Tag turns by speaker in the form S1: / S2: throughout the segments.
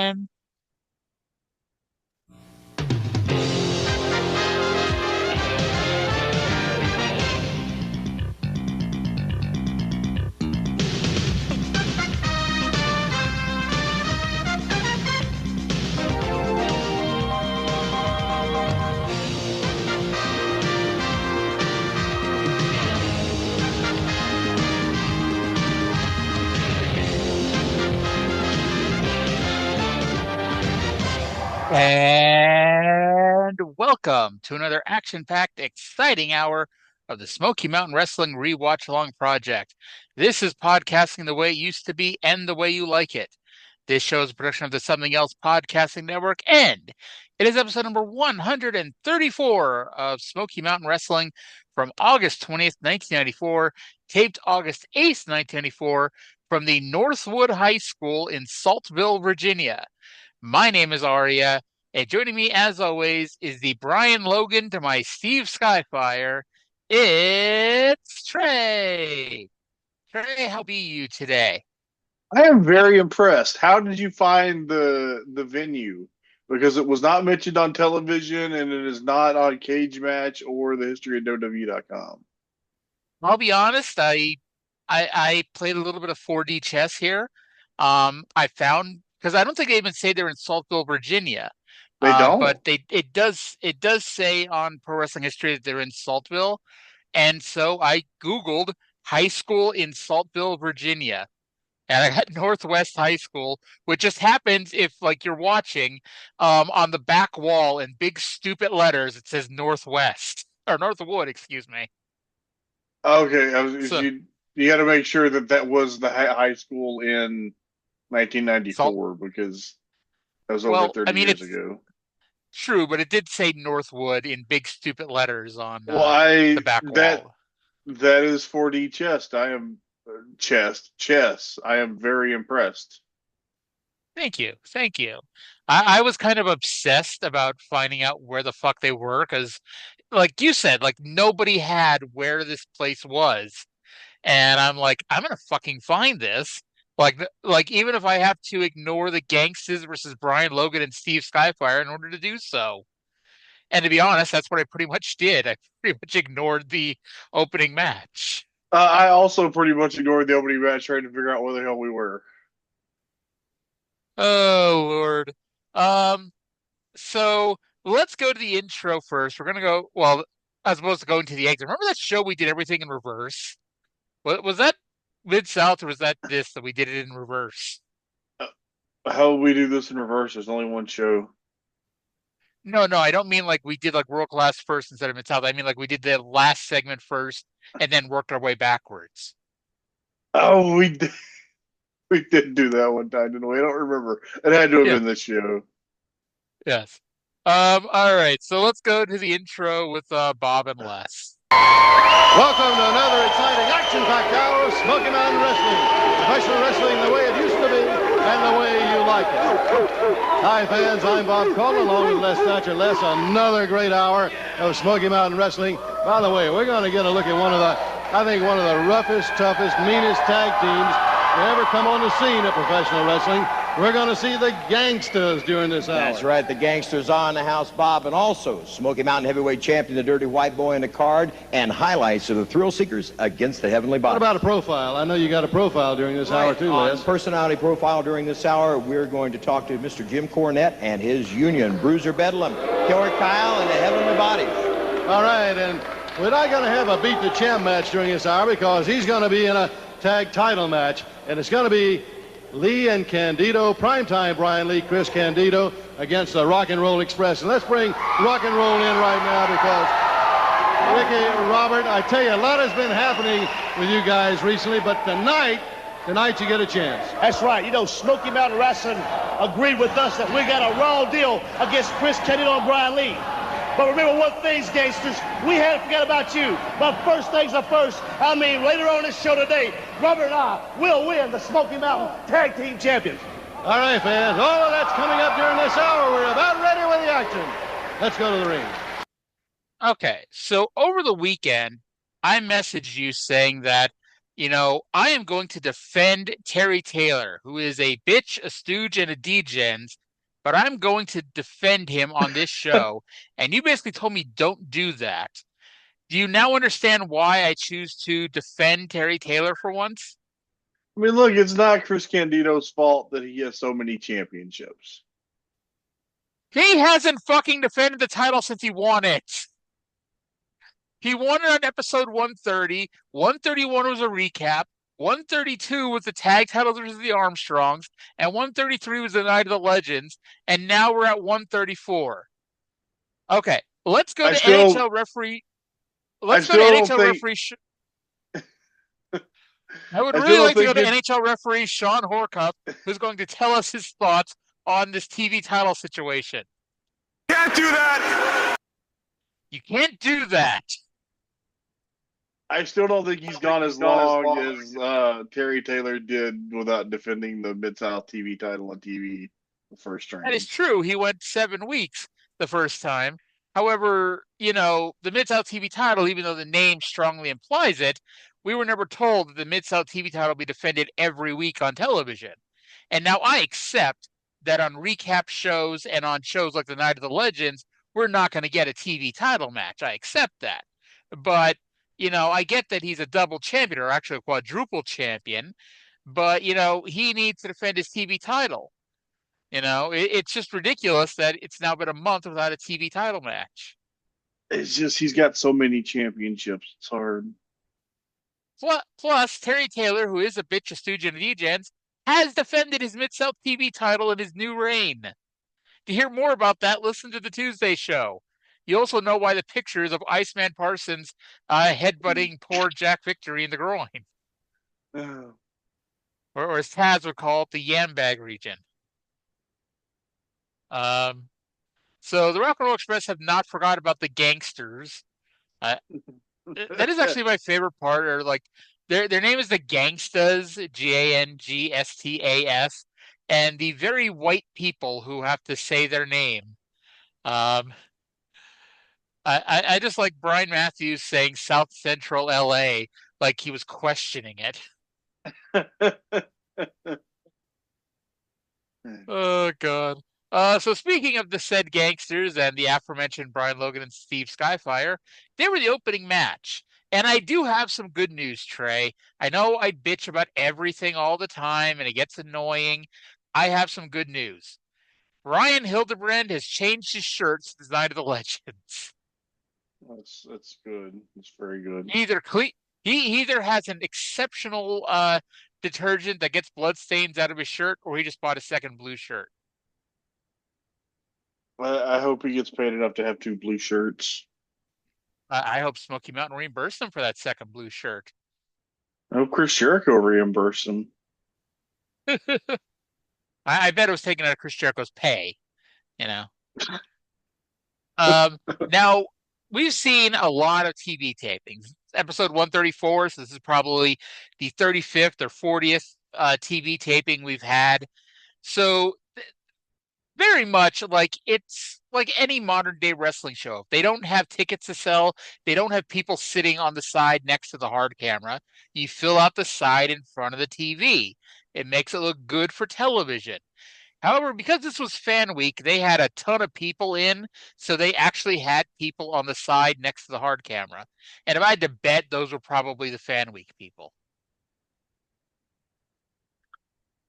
S1: man. And welcome to another action-packed, exciting hour of the Smoky Mountain Wrestling Rewatch Along Project. This is podcasting the way it used to be and the way you like it. This show is a production of the Something Else Podcasting Network, and it is episode number 134 of Smoky Mountain Wrestling from August 20th, 1994, taped August 8th, 1994, from the Northwood High School in Saltville, Virginia. My name is Arya, and joining me, as always, is the Brian Logan to my Steve Skyfire. It's Trae. Trae, how be you today?
S2: I am very impressed. How did you find the venue? Because it was not mentioned on television, and it is not on Cage Match or the history of WWE.com.
S1: I'll be honest, I played a little bit of 4D chess here. I found because I don't think they even say they're in Saltville, Virginia.
S2: They don't.
S1: But it does say on Pro Wrestling History that they're in Saltville, and so I Googled high school in Saltville, Virginia, and I got Northwest High School, which just happens if like you're watching, on the back wall in big stupid letters it says Northwest or Northwood, excuse me.
S2: Okay,
S1: So
S2: you got to make sure that that was the high school in
S1: Salt.
S2: 1994 because that was over
S1: Well, I
S2: 30
S1: mean
S2: years
S1: it's
S2: ago.
S1: true, but it did say Northwood in big stupid letters on
S2: Well,
S1: the
S2: I
S1: back
S2: that
S1: wall.
S2: that is 4D chess. I am chess. I am very impressed.
S1: Thank you. Thank you. I was kind of obsessed about finding out where the fuck they were because, like you said, like nobody had where this place was. And I'm like, I'm gonna fucking find this. Like even if I have to ignore the Gangsters versus Brian Logan and Steve Skyfire in order to do so. And to be honest, that's what I pretty much did. I pretty much ignored the opening match.
S2: I also pretty much ignored the opening match trying to figure out where the hell we were.
S1: Oh Lord. Um, So let's go to the intro first. We're gonna go, well, as opposed to going to the exit. Remember that show we did everything in reverse? Was that Mid South or was that this that we did it in reverse?
S2: How would we do this in reverse? There's only one show.
S1: No, no, I don't mean like we did like world class first instead of Mid South. I mean like we did the last segment first and then worked our way backwards.
S2: Oh, we did do that one time, didn't we? I don't remember. It had to have
S1: Yeah,
S2: been this show.
S1: yes. All right, so let's go to the intro with Bob and Les.
S3: Welcome to another exciting action-packed hour of Smoky Mountain Wrestling. Professional wrestling the way it used to be and the way you like it. Hi, fans. I'm Bob Cole, along with Les Thatcher. Les, another great hour of Smoky Mountain Wrestling. By the way, we're going to get a look at one of the roughest, toughest, meanest tag teams to ever come on the scene of professional wrestling. We're going to see the Gangsters during this hour.
S4: That's right. The Gangsters are in the house, Bob, and also Smoky Mountain Heavyweight Champion, the Dirty White Boy in the card, and highlights of the Thrillseekers against the Heavenly Body.
S3: What about a profile? I know you got a profile during this hour, too, Les.
S4: On personality profile during this hour, we're going to talk to Mr. Jim Cornette and his union, Bruiser Bedlam, Killer Kyle, and the Heavenly Bodies.
S3: All right, and we're not going to have a Beat the Champ match during this hour because he's going to be in a tag title match, and it's going to be Lee and Candido, Primetime Brian Lee, Chris Candido against the Rock and Roll Express. And let's bring Rock and Roll in right now because, Ricky, Robert, I tell you, a lot has been happening with you guys recently, but tonight you get a chance.
S5: That's right. You know, Smoky Mountain Wrestling agreed with us that we got a raw deal against Chris Candido and Brian Lee. But remember one thing, Gangsters, we had to forget about you. But first things are first. I mean, later on this show today, Robert and I will win the Smoky Mountain Tag Team Champions.
S3: All right, fans. All of that's coming up during this hour. We're about ready with the action. Let's go to the ring.
S1: Okay, so over the weekend, I messaged you saying that I am going to defend Terry Taylor, who is a bitch, a stooge, and a degens, but I'm going to defend him on this show. And you basically told me don't do that. Do you now understand why I choose to defend Terry Taylor for once?
S2: I mean, look, it's not Chris Candido's fault that he has so many championships.
S1: He hasn't fucking defended the title since he won it. He won it on episode 130. 131 was a recap. 132 was the tag titles versus the Armstrongs. And 133 was the Night of the Legends. And now we're at 134. Okay, let's go to NHL referee. Let's go to NHL referee. I would really like to go to NHL referee Sean Horcup, who's going to tell us his thoughts on this TV title situation.
S6: Can't do that.
S1: You can't do that.
S2: I still don't think he's gone as long as Terry Taylor did without defending the Mid-South TV title on TV the first time.
S1: That is true. He went 7 weeks the first time. However, the Mid-South TV title, even though the name strongly implies it, we were never told that the Mid-South TV title be defended every week on television. And now I accept that on recap shows and on shows like the Night of the Legends, we're not going to get a TV title match. I accept that. But, I get that he's a double champion, or actually a quadruple champion, but, he needs to defend his TV title. It's just ridiculous that it's now been a month without a TV title match.
S2: It's just he's got so many championships. It's hard.
S1: Plus, Terry Taylor, who is a bitch, a stooge, and a degens, has defended his Mid-South TV title in his new reign. To hear more about that, listen to the Tuesday show. You also know why the pictures of Iceman Parsons headbutting poor Jack Victory in the groin. Or as Taz would call it, the yam bag region. So the Rock and Roll Express have not forgot about the gangsters. That is actually my favorite part. Or like their name is the Gangstas, Gangstas, and the very white people who have to say their name. I just like Brian Matthews saying South Central LA like he was questioning it. Oh God. So speaking of the said gangsters and the aforementioned Brian Logan and Steve Skyfire, they were the opening match. And I do have some good news, Trae. I know I bitch about everything all the time and it gets annoying. I have some good news. Ryan Hildebrand has changed his shirts to the Night of the Legends.
S2: That's good. It's very good.
S1: He either has an exceptional detergent that gets blood stains out of his shirt, or he just bought a second blue shirt.
S2: I hope he gets paid enough to have 2 blue shirts.
S1: I hope Smoky Mountain reimbursed him for that second blue shirt.
S2: I hope Chris Jericho reimbursed him.
S1: I bet it was taken out of Chris Jericho's pay, Now, we've seen a lot of TV tapings. Episode 134, so this is probably the 35th or 40th TV taping we've had. So very much like it's like any modern day wrestling show. If they don't have tickets to sell, they don't have people sitting on the side next to the hard camera. You fill out the side in front of the TV. It makes it look good for television. However, because this was Fan Week, they had a ton of people in, so they actually had people on the side next to the hard camera. And if I had to bet, those were probably the Fan Week people.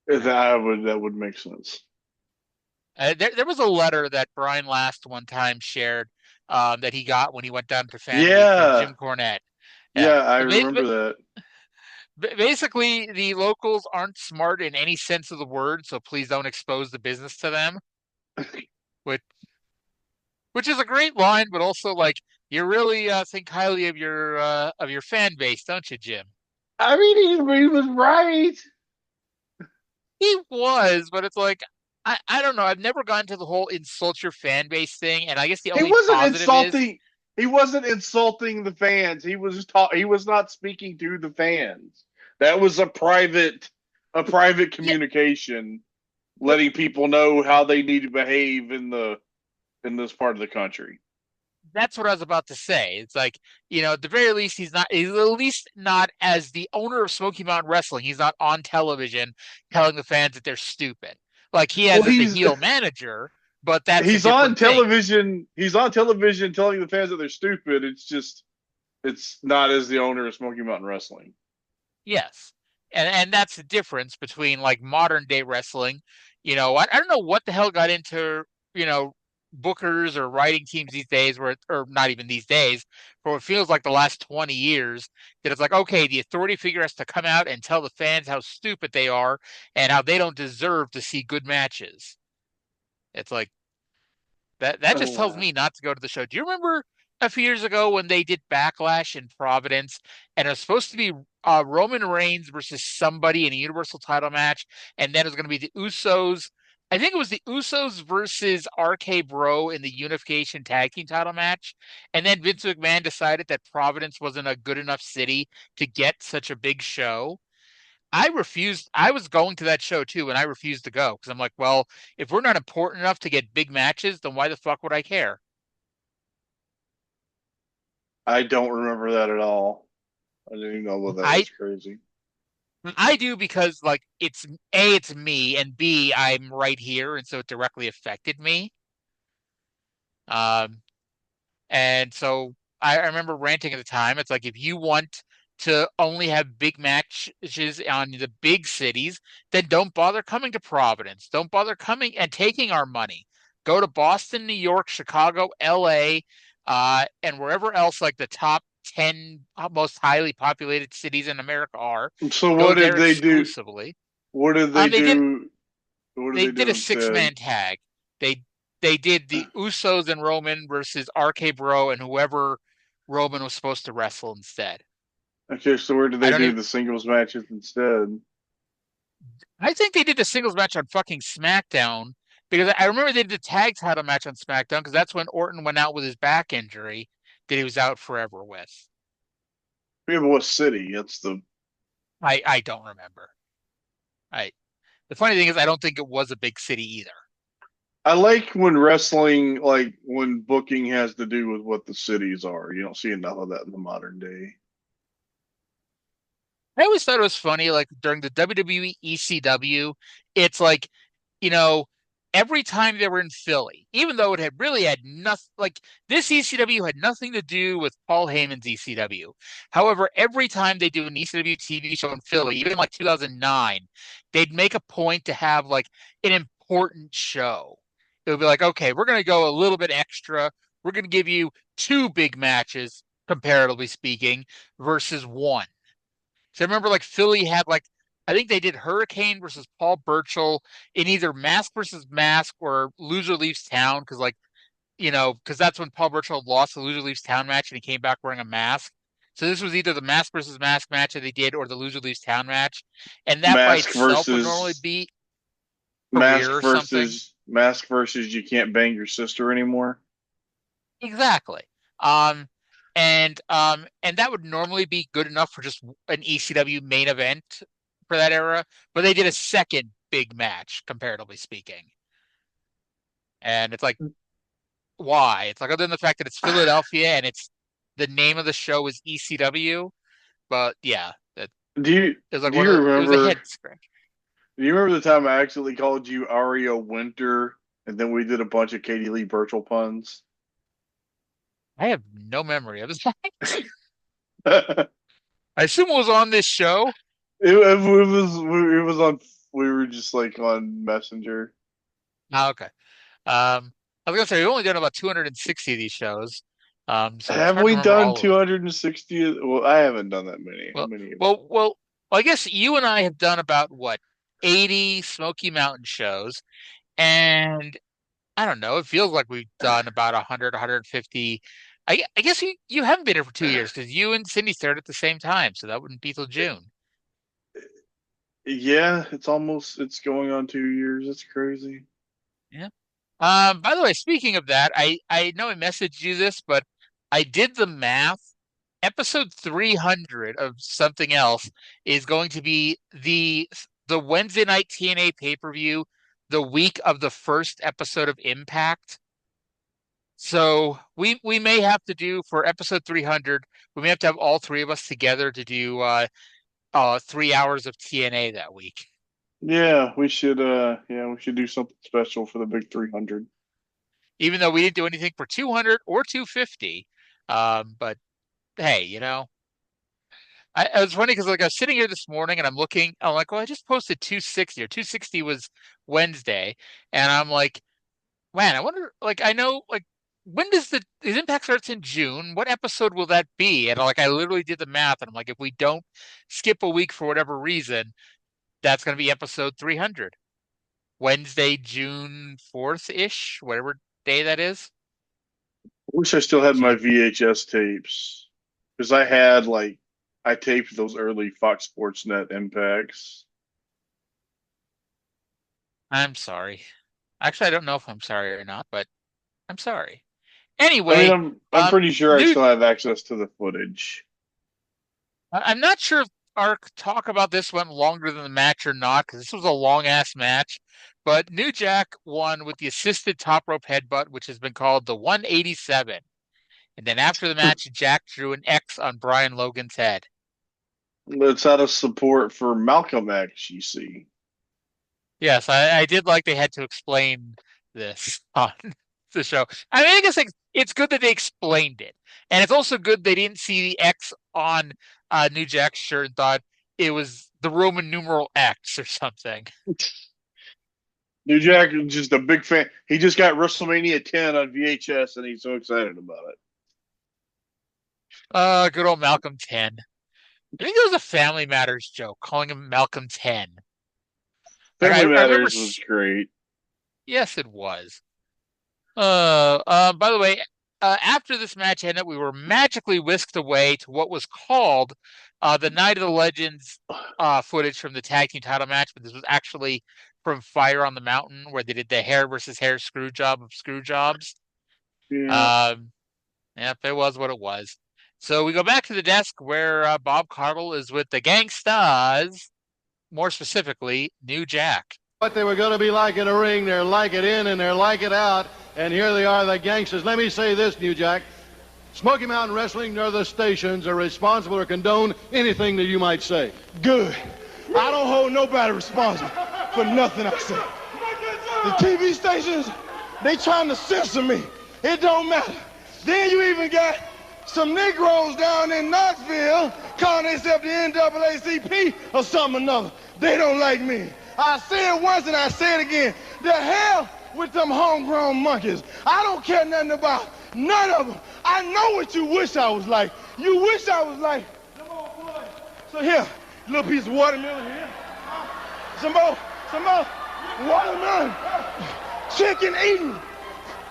S2: That would make sense.
S1: There was a letter that Brian Last one time shared that he got when he went down to Fan Week from Jim Cornette.
S2: Yeah, I remember that.
S1: Basically, the locals aren't smart in any sense of the word, so please don't expose the business to them. Which is a great line, but also like you really think highly of your fan base, don't you, Jim?
S2: I mean, he was right.
S1: He was, but it's like I don't know. I've never gotten to the whole insult your fan base thing, and I guess the only
S2: He wasn't insulting the fans. He was not speaking to the fans. That was a private communication, letting people know how they need to behave in this part of the country.
S1: That's what I was about to say. It's like, at the very least, he's at least not as the owner of Smoky Mountain Wrestling. He's not on television telling the fans that they're stupid. Like he
S2: Well,
S1: has as a heel manager, but that's a
S2: he's on
S1: different thing.
S2: television. He's on television telling the fans that they're stupid. It's not as the owner of Smoky Mountain Wrestling.
S1: Yes. And that's the difference between like modern day wrestling. I don't know what the hell got into, bookers or writing teams these days or not even these days, for what feels like the last 20 years, that it's like, okay, the authority figure has to come out and tell the fans how stupid they are and how they don't deserve to see good matches. It's like that just tells me not to go to the show. Do you remember a few years ago when they did Backlash in Providence, and it was supposed to be Roman Reigns versus somebody in a Universal title match, and then it was going to be the Usos. I think it was the Usos versus RK Bro in the Unification Tag Team title match. And then Vince McMahon decided that Providence wasn't a good enough city to get such a big show. I refused. I was going to that show too, and I refused to go because I'm like, well, if we're not important enough to get big matches, then why the fuck would I care?
S2: I don't remember that at all. I didn't even know what that was crazy.
S1: I do because like it's A, it's me, and B, I'm right here, and so it directly affected me. And so I remember ranting at the time. It's like if you want to only have big matches on the big cities, then don't bother coming to Providence. Don't bother coming and taking our money. Go to Boston, New York, Chicago, LA, and wherever else like the top 10 most highly populated cities in America are.
S2: So what did they do? What did they do?
S1: They did a 6-man tag. They did the Usos and Roman versus RK Bro and whoever Roman was supposed to wrestle instead.
S2: Okay, so where did they do the singles matches instead?
S1: I think they did the singles match on fucking SmackDown, because I remember they did the tag title match on SmackDown because that's when Orton went out with his back injury that he was out forever with.
S2: Yeah, but what city? That's the.
S1: I don't remember. The funny thing is, I don't think it was a big city either.
S2: I like when wrestling, like when booking has to do with what the cities are. You don't see enough of that in the modern day.
S1: I always thought it was funny, like during the WWE ECW, it's like, every time they were in Philly, even though it had nothing, like this ECW had nothing to do with Paul Heyman's ECW. However, every time they do an ECW TV show in Philly, even like 2009, they'd make a point to have like an important show. It would be like, okay, we're going to go a little bit extra. We're going to give you 2 big matches, comparatively speaking, versus 1. So I remember like Philly had like, I think they did Hurricane versus Paul Burchill in either Mask versus Mask or Loser Leaves Town, because because that's when Paul Burchill lost the Loser Leaves Town match and he came back wearing a mask. So this was either the Mask versus Mask match that they did or the Loser Leaves Town match, and that by itself would normally be
S2: Mask versus you can't bang your sister anymore.
S1: Exactly. And that would normally be good enough for just an ECW main event for that era, but they did a second big match, comparatively speaking. And it's like, why? It's like, other than the fact that it's Philadelphia and it's the name of the show is ECW, but yeah.
S2: Do you remember?
S1: It was a head scratch.
S2: Do you remember the time I accidentally called you Arya Winter, and then we did a bunch of Katie Lee Burchill puns?
S1: I have no memory of that. I assume it was on this show.
S2: It was on. We were just like on Messenger.
S1: Oh, okay. I was gonna say we've only done about 260 of these shows. So
S2: have we done 260? Well, I haven't done that many.
S1: Well, I guess you and I have done about 80 Smoky Mountain shows, and I don't know. It feels like we've done about 100, 150. I guess you haven't been here for 2 years because you and Cindy started at the same time, so that wouldn't be till June.
S2: Yeah, it's going on 2 years. It's crazy.
S1: Yeah. By the way, speaking of that, I know I messaged you this, but I did the math. Episode 300 of something else is going to be the Wednesday night TNA pay-per-view the week of the first episode of Impact. So we may have to do for episode 300. We may have to have all three of us together to do 3 hours of TNA that week.
S2: Yeah, we should. We should do something special for the big 300.
S1: Even though we didn't do anything for 200 or 250. But hey, it was funny because like I was sitting here this morning and I'm like, well, I just posted 260 or 260 was Wednesday, and I'm like, man, I wonder, like, I know, like, when does the his Impact starts in June? What episode will that be? And like, I literally did the math, and I'm like, if we don't skip a week for whatever reason, that's going to be episode 300, Wednesday, June 4th ish, whatever day that is.
S2: Wish I still had my
S1: June.
S2: VHS tapes because I taped those early Fox Sports Net impacts.
S1: I'm sorry. Actually, I don't know if I'm sorry or not, but I'm sorry.
S2: I mean,
S1: Anyway,
S2: I'm pretty sure I
S1: new
S2: still have access to the footage.
S1: I'm not sure if our talk about this went longer than the match or not, because this was a long ass match. But New Jack won with the assisted top rope headbutt, which has been called the 187. And then after the match, Jack drew an X on Brian Logan's head.
S2: It's out of support for Malcolm X, you see.
S1: Yes, I did like they had to explain this on the show. I mean, I guess it's good that they explained it. And it's also good they didn't see the X on New Jack's shirt and thought it was the Roman numeral X or something.
S2: New Jack is just a big fan. He just got WrestleMania 10 on VHS and he's so excited about it.
S1: Good old Malcolm 10. I think it was a Family Matters joke, calling him Malcolm 10. Like
S2: Family
S1: I remember,
S2: Matters was great.
S1: yes, it was. By the way, after this match ended, we were magically whisked away to what was called the Night of the Legends footage from the tag team title match, but this was actually from Fire on the Mountain, where they did the hair versus hair screw job of screw jobs.
S2: Yeah.
S1: Yep, it was what it was. So we go back to the desk where Bob Caudle is with the Gangstas, more specifically, New Jack.
S3: What they were going to be like in a ring, they're like it in and they're like it out. And here they are, the gangsters. Let me say this, New Jack. Smoky Mountain Wrestling, nor the stations are responsible or condone anything that you might say.
S7: Good. I don't hold nobody responsible for nothing I say. The TV stations, they trying to censor me. It don't matter. Then you even got some Negroes down in Knoxville calling themselves the NAACP or something or another. They don't like me. I say it once and I say it again. The hell with them homegrown monkeys. I don't care nothing about none of them. I know what you wish I was like. You wish I was like them old boys. So here, a little piece of watermelon here. Some more watermelon. Chicken eating,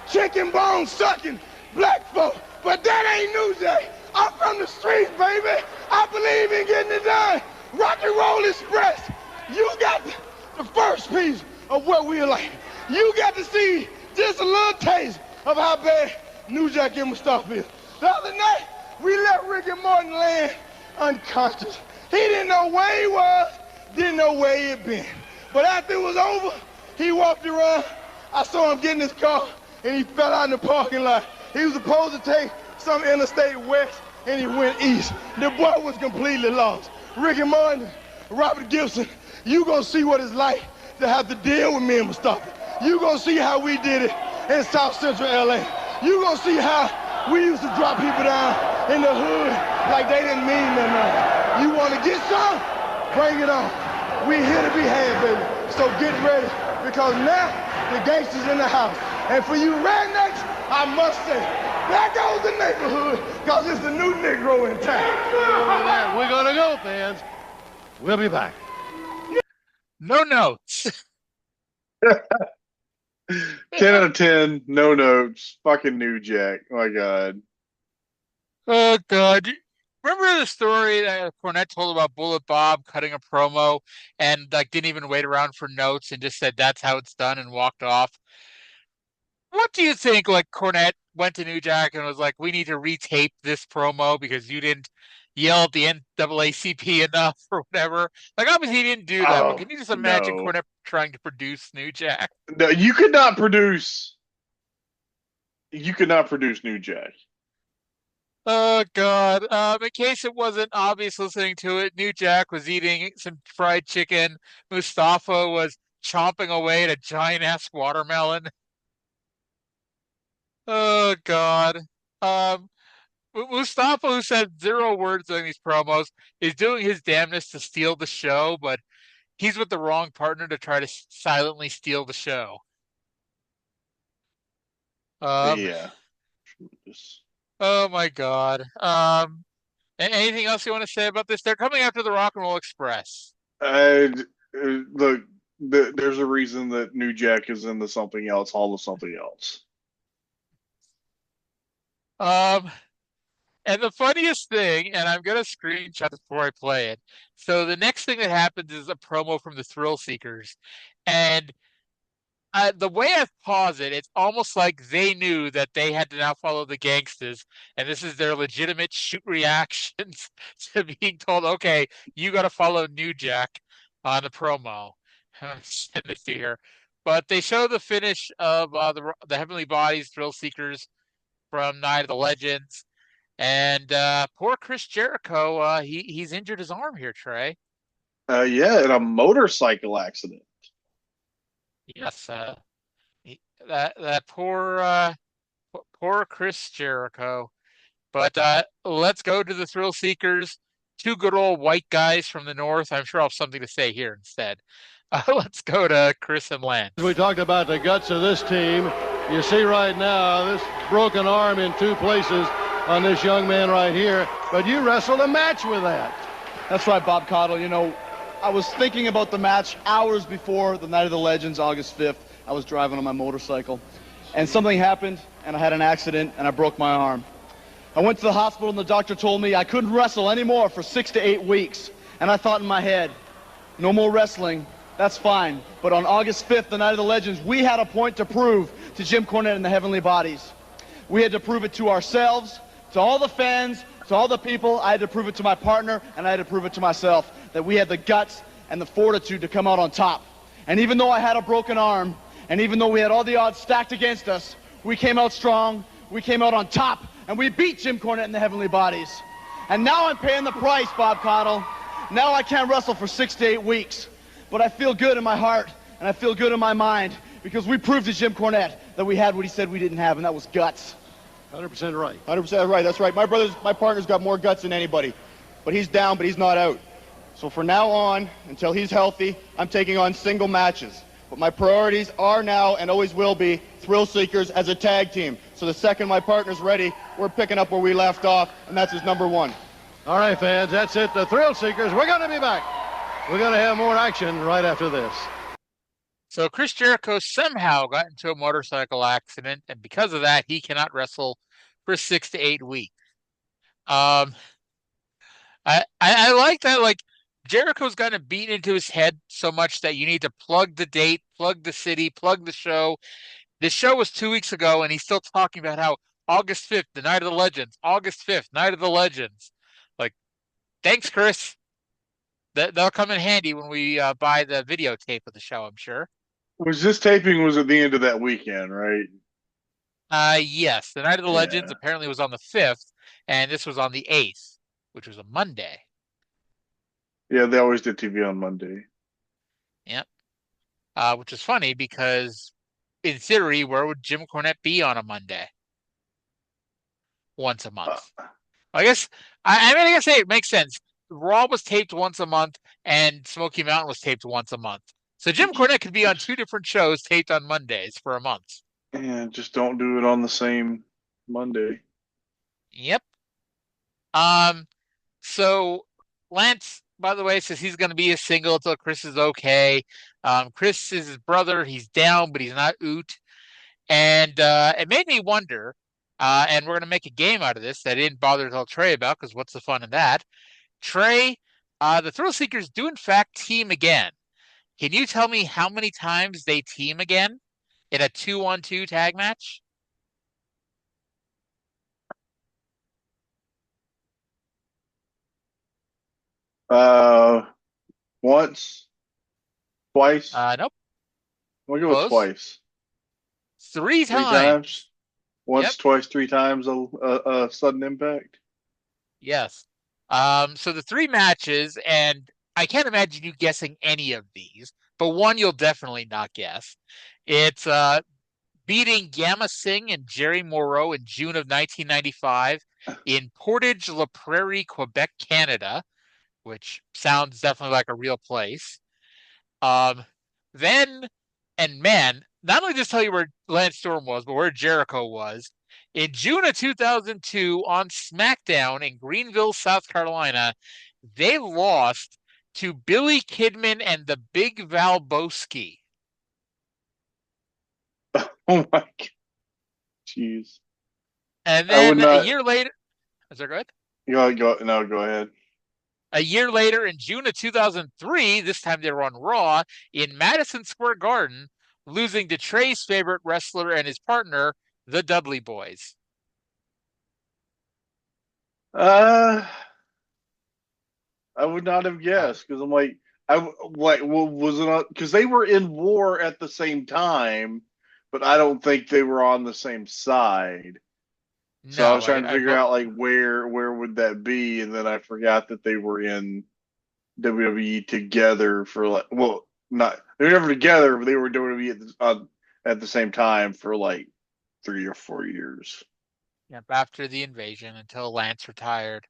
S7: chicken bone sucking black folk. But that ain't New Jack. I'm from the streets, baby. I believe in getting it done. Rock and Roll Express. You got the first piece of what we're like. You got to see just a little taste of how bad New Jack and my stuff is. The other night, we let Ricky Morton land unconscious. He didn't know where he was, didn't know where he had been. But after it was over, he walked around. I saw him get in his car, and he fell out in the parking lot. He was supposed to take some interstate west, and he went east. The boy was completely lost. Ricky Martin, Robert Gibson, you gonna see what it's like to have to deal with me and Mustafa. You gonna see how we did it in South Central LA. You gonna see how we used to drop people down in the hood like they didn't mean nothing. You wanna get some? Bring it on. We here to be had, baby. So get ready, because now the gangsters in the house. And for you rednecks, I must say, there goes the neighborhood, because it's the new Negro in town.
S3: We're going to go, fans. We'll be back.
S1: No notes.
S2: 10 out of 10, no notes. Fucking New Jack. Oh my God.
S1: Oh God. Remember the story that Cornette told about Bullet Bob cutting a promo and like didn't even wait around for notes and just said that's how it's done and walked off? What do you think? Like Cornette went to New Jack and was like, "We need to retape this promo because you didn't yell at the NAACP enough or whatever." Like obviously he didn't do that, but can you just imagine
S2: no.
S1: Cornette trying to produce New Jack?
S2: No, you could not produce You could not produce New Jack.
S1: Oh God. In case it wasn't obvious listening to it, New Jack was eating some fried chicken. Mustafa was chomping away at a giant ass watermelon. Oh God. Um, Mustafa, who said zero words in these promos, is doing his damnedest to steal the show, but he's with the wrong partner to try to silently steal the show. Um,
S2: Yeah. Just-
S1: oh my God. Anything else you want to say about this? They're coming after the Rock and Roll Express.
S2: Look, there's a reason that New Jack is in the something else, Hall of something else.
S1: Um, and the funniest thing, and I'm gonna screenshot this before I play it. So the next thing that happens is a promo from the Thrillseekers, and the way I've paused it, it's almost like they knew that they had to now follow the gangsters, and this is their legitimate shoot reactions to being told, okay, you got to follow New Jack on the promo. Send it here. But they show the finish of the Heavenly Bodies, Thrill Seekers from Night of the Legends, and poor Chris Jericho, he's injured his arm here, Trae.
S2: Yeah, in a motorcycle accident.
S1: Yes, that poor Chris Jericho. But let's go to the Thrill Seekers. Two good old white guys from the north. I'm sure I'll have something to say here instead. Let's go to Chris and Lance.
S3: We talked about the guts of this team. You see right now this broken arm in two places on this young man right here. But you wrestled a match with that.
S8: That's right, Bob Caudle. You know, I was thinking about the match hours before the Night of the Legends, August 5th. I was driving on my motorcycle, and something happened, and I had an accident, and I broke my arm. I went to the hospital, and the doctor told me I couldn't wrestle anymore for 6 to 8 weeks. And I thought in my head, no more wrestling, that's fine. But on August 5th, the Night of the Legends, we had a point to prove to Jim Cornette and the Heavenly Bodies. We had to prove it to ourselves, to all the fans, to all the people. I had to prove it to my partner, and I had to prove it to myself that we had the guts and the fortitude to come out on top. And even though I had a broken arm, and even though we had all the odds stacked against us, we came out strong, we came out on top, and we beat Jim Cornette and the Heavenly Bodies. And now I'm paying the price, Bob Caudle. Now I can't wrestle for 6 to 8 weeks. But I feel good in my heart, and I feel good in my mind, because we proved to Jim Cornette that we had what he said we didn't have, and that was guts.
S3: 100% right.
S8: 100% right, that's right. My partner's got more guts than anybody. But he's down, but he's not out. So from now on, until he's healthy, I'm taking on single matches. But my priorities are now and always will be Thrillseekers as a tag team. So the second my partner's ready, we're picking up where we left off, and that's his number one.
S3: All right, fans, that's it. The Thrillseekers, we're going to be back. We're going to have more action right after this.
S1: So Chris Jericho somehow got into a motorcycle accident, and because of that, he cannot wrestle for 6 to 8 weeks. I like that. Like, Jericho's gotten beaten into his head so much that you need to plug the date, plug the city, plug the show. The show was 2 weeks ago, and he's still talking about how August 5th, the Night of the Legends, August 5th, Night of the Legends. Like, thanks, Chris. They'll come in handy when we buy the videotape of the show, I'm sure.
S2: Was this taping was at the end of that weekend, right?
S1: Yes. The Night of the Legends apparently was on the 5th, and this was on the 8th, which was a Monday.
S2: Yeah, they always did TV on Monday.
S1: Yep. Which is funny because, in theory, where would Jim Cornette be on a Monday? Once a month. I guess, I mean, I guess it makes sense. Raw was taped once a month, and Smoky Mountain was taped once a month. So Jim Cornette could be on 2 different shows taped on Mondays for a month.
S2: Yeah, just don't do it on the same Monday.
S1: Yep. So Lance, by the way, says he's going to be a single until Chris is okay. Chris is his brother. He's down, but he's not oot. And it made me wonder, and we're going to make a game out of this that I didn't bother to tell Trae about, because what's the fun in that? Trae, the Thrillseekers do in fact team again. Can you tell me how many times they team again in a 2-on-2 tag match?
S2: Once, twice.
S1: Nope.
S2: We'll go with twice.
S1: Three times.
S2: Once, twice, three times a sudden impact.
S1: Yes. So the 3 matches, and I can't imagine you guessing any of these, but one you'll definitely not guess. It's beating Gamma Singh and Jerry Moreau in June of 1995 in Portage La Prairie, Quebec, Canada, which sounds definitely like a real place. Then, and man, not only just tell you where Lance Storm was, but where Jericho was. In June of 2002 on SmackDown in Greenville, South Carolina, they lost to Billy Kidman and the Big Valboski.
S2: Oh my God. Jeez.
S1: And then a year later, is that good?
S2: Go ahead.
S1: A year later, in June of 2003, this time they were on Raw in Madison Square Garden, losing to Trae's favorite wrestler and his partner, the Dudley Boys.
S2: I would not have guessed because I'm like, was it not? Because they were in war at the same time, but I don't think they were on the same side. So I was trying to figure out like where would that be, and then I forgot that they were in WWE together for like, well, not they were never together, but they were WWE at the same time for like 3 or 4 years.
S1: Yep, after the invasion until Lance retired.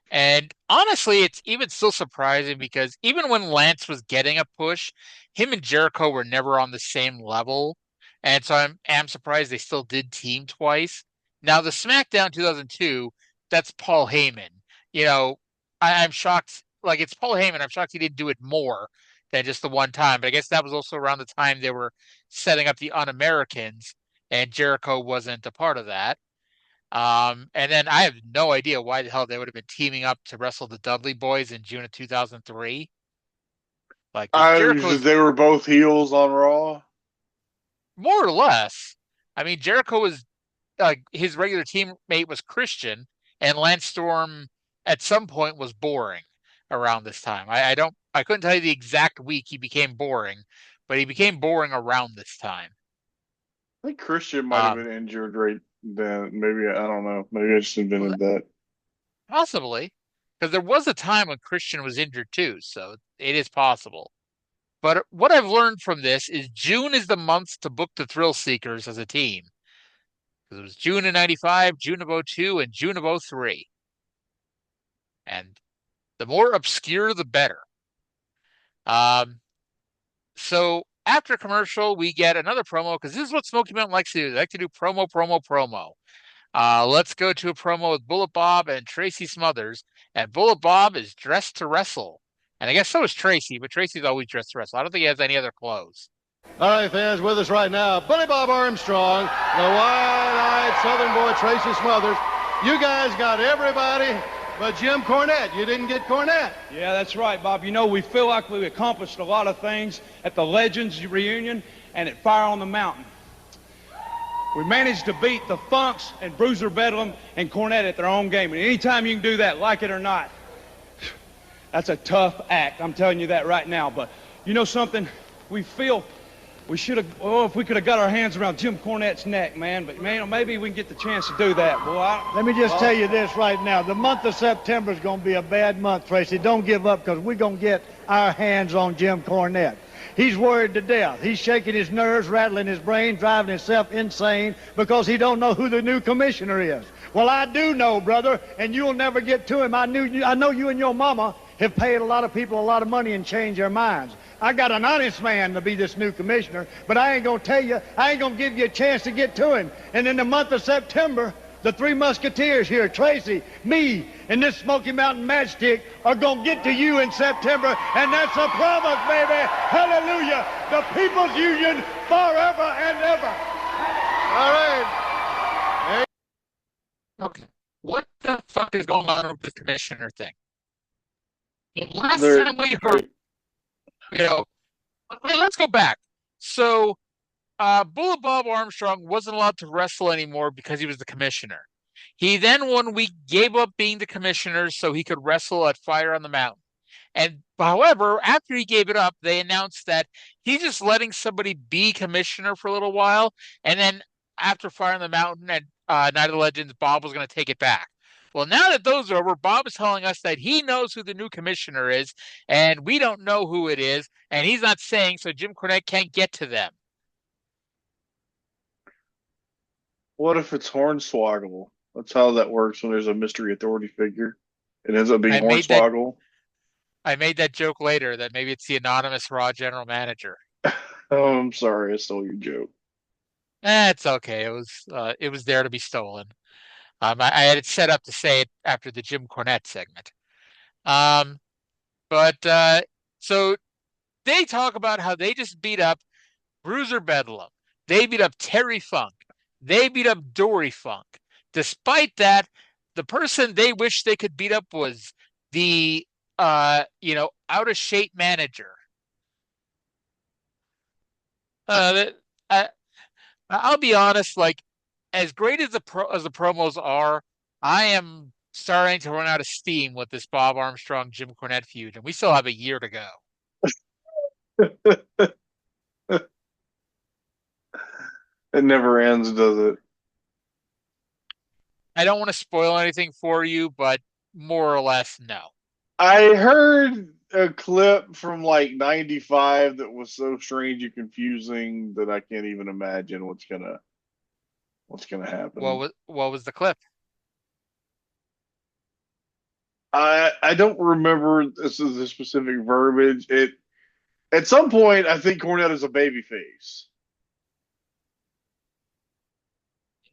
S1: And honestly, it's even still surprising because even when Lance was getting a push, him and Jericho were never on the same level. And so I'm surprised they still did team twice. Now, the SmackDown 2002, that's Paul Heyman. You know, I'm shocked. Like, it's Paul Heyman. I'm shocked he didn't do it more than just the one time. But I guess that was also around the time they were setting up the Un-Americans, and Jericho wasn't a part of that. And then I have no idea why the hell they would have been teaming up to wrestle the Dudley Boys in June of 2003. Like,
S2: they were both heels on Raw?
S1: More or less. I mean, Jericho was his regular teammate was Christian, and Lance Storm at some point was boring around this time. I couldn't tell you the exact week he became boring, but he became boring around this time.
S2: I think Christian might have been injured right then. Maybe I don't know. Maybe I just invented that.
S1: Possibly, because there was a time when Christian was injured too, so it is possible. But what I've learned from this is June is the month to book the Thrillseekers as a team. It was June of 95, June of 02, and June of 03. And the more obscure, the better. So after commercial, we get another promo because this is what Smoky Mountain likes to do. They like to do promo. Let's go to a promo with Bullet Bob and Tracy Smothers. And Bullet Bob is dressed to wrestle. And I guess so is Tracy, but Tracy's always dressed to wrestle. I don't think he has any other clothes.
S3: All right, fans, with us right now, Bully Bob Armstrong, the wide-eyed Southern boy Tracy Smothers. You guys got everybody but Jim Cornette. You didn't get Cornette.
S9: Yeah, that's right, Bob. You know, we feel like we accomplished a lot of things at the Legends reunion and at Fire on the Mountain. We managed to beat the Funks and Bruiser Bedlam and Cornette at their own game. And anytime you can do that, like it or not, that's a tough act. I'm telling you that right now. But you know something? We feel we should have, if we could have got our hands around Jim Cornette's neck, man. But, man, maybe we can get the chance to do that, boy.
S5: Let me just tell you this right now. The month of September is going to be a bad month, Tracy. Don't give up because we're going to get our hands on Jim Cornette. He's worried to death. He's shaking his nerves, rattling his brain, driving himself insane because he don't know who the new commissioner is. Well, I do know, brother, and you'll never get to him. I know you and your mama have paid a lot of people a lot of money and changed their minds. I got an honest man to be this new commissioner, but I ain't going to tell you, I ain't going to give you a chance to get to him. And in the month of September, the three musketeers here, Tracy, me, and this Smoky Mountain matchstick are going to get to you in September, and that's a promise, baby. Hallelujah. The People's Union forever and ever.
S3: All right.
S1: Okay. What the fuck is going on with the commissioner thing? Last time we heard, let's go back. So, Bullet Bob Armstrong wasn't allowed to wrestle anymore because he was the commissioner. He then 1 week gave up being the commissioner so he could wrestle at Fire on the Mountain. And however, after he gave it up, they announced that he's just letting somebody be commissioner for a little while. And then after Fire on the Mountain and Night of the Legends, Bob was going to take it back. Well, now that those are over, Bob is telling us that he knows who the new commissioner is, and we don't know who it is, and he's not saying, so Jim Cornette can't get to them.
S2: What if it's Hornswoggle? That's how that works when there's a mystery authority figure. It ends up being Hornswoggle.
S1: I made that joke later that maybe it's the anonymous Raw general manager.
S2: Oh, I'm sorry, I stole your joke.
S1: It's okay. It was there to be stolen. I had it set up to say it after the Jim Cornette segment. So they talk about how they just beat up Bruiser Bedlam. They beat up Terry Funk. They beat up Dory Funk. Despite that, the person they wish they could beat up was the out of shape manager. I'll be honest, like as great as the promos are, I am starting to run out of steam with this Bob Armstrong Jim Cornette feud, and we still have a year to go.
S2: It never ends, does it?
S1: I don't want to spoil anything for you, but more or less, no.
S2: I heard a clip from like 95 that was so strange and confusing that I can't even imagine what's gonna happen.
S1: What was the clip?
S2: I don't remember this is the specific verbiage. At some point I think Cornette is a babyface.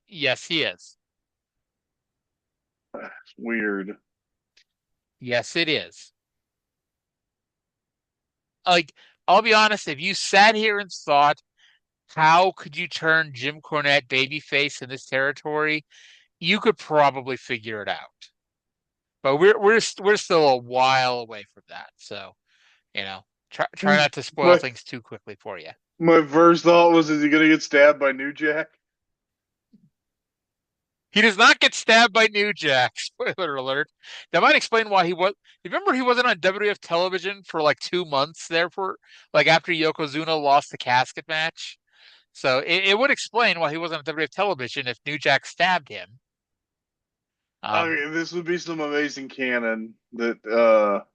S1: Yes, he is.
S2: It's weird.
S1: Yes, it is. Like, I'll be honest, if you sat here and thought, how could you turn Jim Cornette babyface in this territory, you could probably figure it out. But we're still a while away from that. So, try not to spoil things too quickly for you.
S2: My first thought was, is he going to get stabbed by New Jack?
S1: He does not get stabbed by New Jack. Spoiler alert. That might explain why he was. Remember, he wasn't on WWF television for like 2 months there for after Yokozuna lost the casket match. So it would explain why he wasn't on WWF television if New Jack stabbed him.
S2: This would be some amazing canon that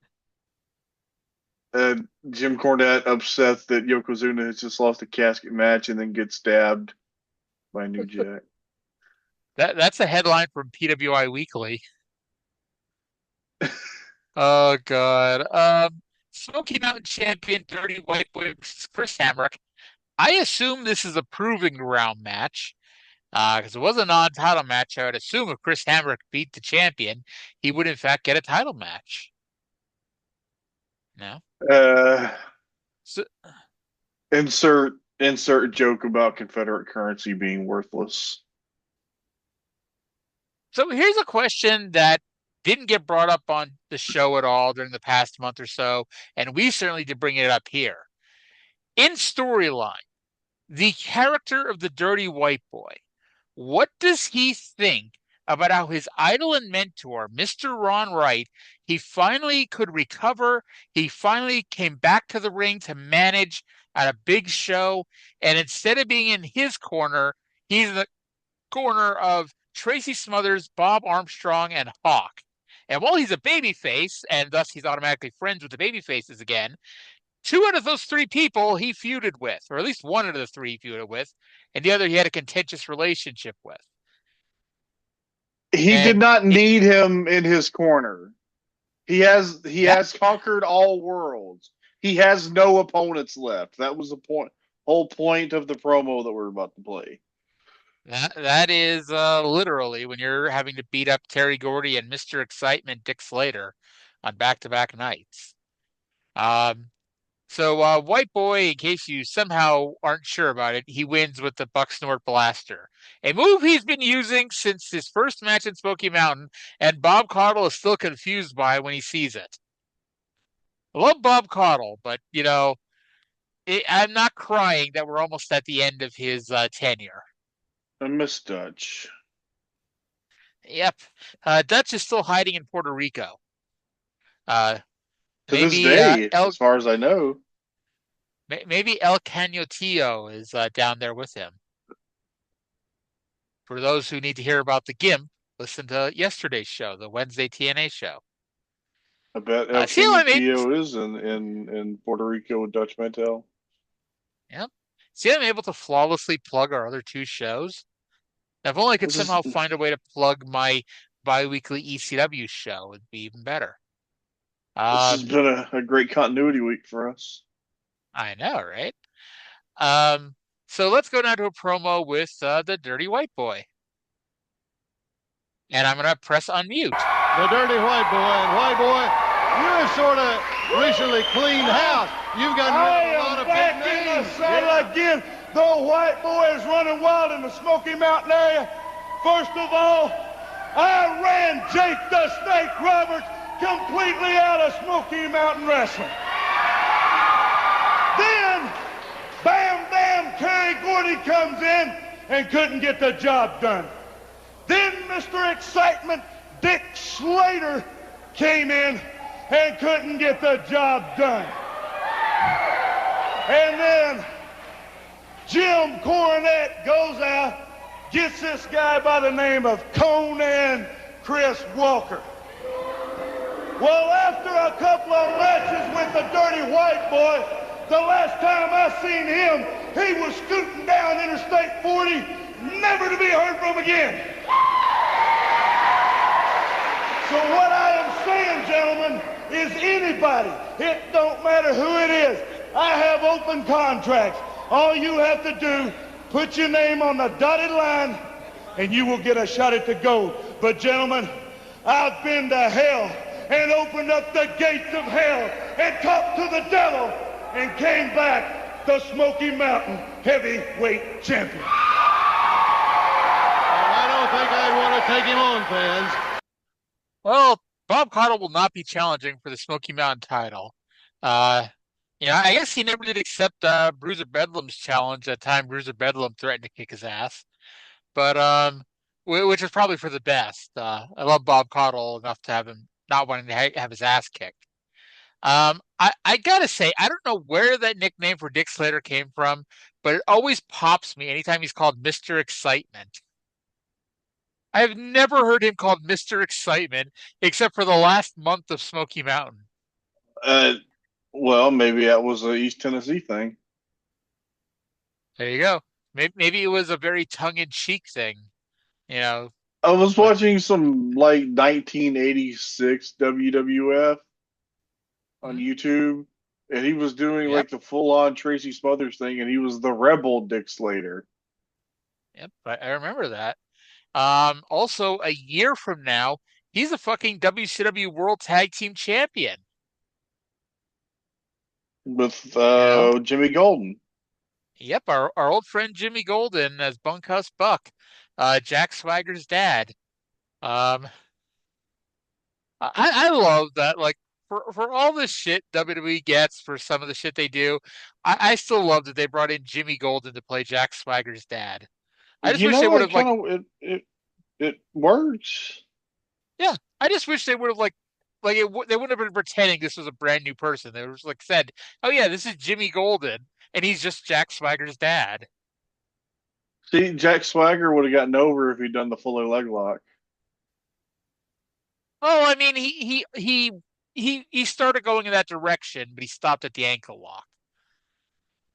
S2: Jim Cornette upset that Yokozuna has just lost a casket match and then gets stabbed by New Jack.
S1: That's a headline from PWI Weekly. Oh God. Smoky Mountain Champion Dirty White Boy versus Chris Hamrick. I assume this is a proving ground match. Because it was a non-title match. I would assume if Chris Hamrick beat the champion, he would in fact get a title match. No?
S2: Insert joke about Confederate currency being worthless.
S1: So here's a question that didn't get brought up on the show at all during the past month or so, and we certainly did bring it up here. In storyline, the character of the Dirty White Boy, what does he think about how his idol and mentor, Mr. Ron Wright, he finally could recover, he finally came back to the ring to manage at a big show, and instead of being in his corner, he's in the corner of Tracy Smothers, Bob Armstrong, and Hawk. And while he's a babyface, and thus he's automatically friends with the babyfaces again, 2 out of those 3 people he feuded with, or at least 1 out of the 3 he feuded with, and the other he had a contentious relationship with.
S2: He did not need him in his corner. He has conquered all worlds. He has no opponents left. That was the whole point of the promo that we're about to play.
S1: That is literally when you're having to beat up Terry Gordy and Mr. Excitement Dick Slater on back-to-back nights. So White Boy, in case you somehow aren't sure about it, he wins with the Buck Snort Blaster. A move he's been using since his first match in Smoky Mountain, and Bob Caudle is still confused by it when he sees it. I love Bob Caudle, but, I'm not crying that we're almost at the end of his tenure.
S2: I miss Dutch.
S1: Yep. Dutch is still hiding in Puerto Rico.
S2: To this day, as far as I know.
S1: Maybe El Canotillo is down there with him. For those who need to hear about the GIMP, listen to yesterday's show, the Wednesday TNA show.
S2: I bet El Tio is in Puerto Rico with Dutch Mantel.
S1: Yep. See, I'm able to flawlessly plug our other two shows. If only I could somehow find a way to plug my bi-weekly ECW show, it'd be even better.
S2: This has been a great continuity week for us.
S1: I know, right? So let's go down to a promo with the Dirty White Boy. And I'm going to press unmute.
S3: The Dirty White Boy. And White Boy, you have sort of recently cleaned house. You've got a lot of big names.
S7: Again, though White Boy is running wild in the Smoky Mountain area. First of all, I ran Jake the Snake Roberts completely out of Smoky Mountain Wrestling. Then, Bam Bam Terry Gordy comes in and couldn't get the job done. Then Mr. Excitement Dick Slater came in and couldn't get the job done. And then Jim Cornette goes out, gets this guy by the name of Conan Chris Walker. Well, after a couple of matches with the Dirty White Boy, the last time I seen him, he was scooting down Interstate 40, never to be heard from again. So what I am saying, gentlemen, is anybody, it don't matter who it is, I have open contracts. All you have to do, put your name on the dotted line, and you will get a shot at the gold. But gentlemen, I've been to hell and opened up the gates of hell and talked to the devil and came back the Smoky Mountain Heavyweight Champion.
S3: I don't think I'd want to take him on, fans.
S1: Well, Bob Caudle will not be challenging for the Smoky Mountain title. I guess he never did accept Bruiser Bedlam's challenge at the time Bruiser Bedlam threatened to kick his ass. But which is probably for the best. I love Bob Caudle enough to have him not wanting to have his ass kicked. I gotta say, I don't know where that nickname for Dick Slater came from, but it always pops me anytime he's called Mr. Excitement. I have never heard him called Mr. Excitement except for the last month of Smoky Mountain.
S2: Well, maybe that was an East Tennessee thing.
S1: There you go. Maybe it was a very tongue-in-cheek thing. I
S2: was watching some 1986 WWF on YouTube, and he was doing the full-on Tracy Smothers thing, and he was the Rebel Dick Slater.
S1: Yep, I remember that. Also, a year from now, he's a fucking WCW World Tag Team Champion.
S2: With Jimmy Golden.
S1: Yep, our old friend Jimmy Golden as Bunkhouse Buck, Jack Swagger's dad. I love that. For all the shit WWE gets for some of the shit they do, I still love that they brought in Jimmy Golden to play Jack Swagger's dad. I just wish they would have
S2: it works.
S1: Yeah, I just wish they would have they wouldn't have been pretending this was a brand new person. They were just said, "Oh yeah, this is Jimmy Golden, and he's just Jack Swagger's dad."
S2: See, Jack Swagger would have gotten over if he'd done the Fuller leg lock.
S1: Oh, I mean, he started going in that direction, but he stopped at the ankle lock.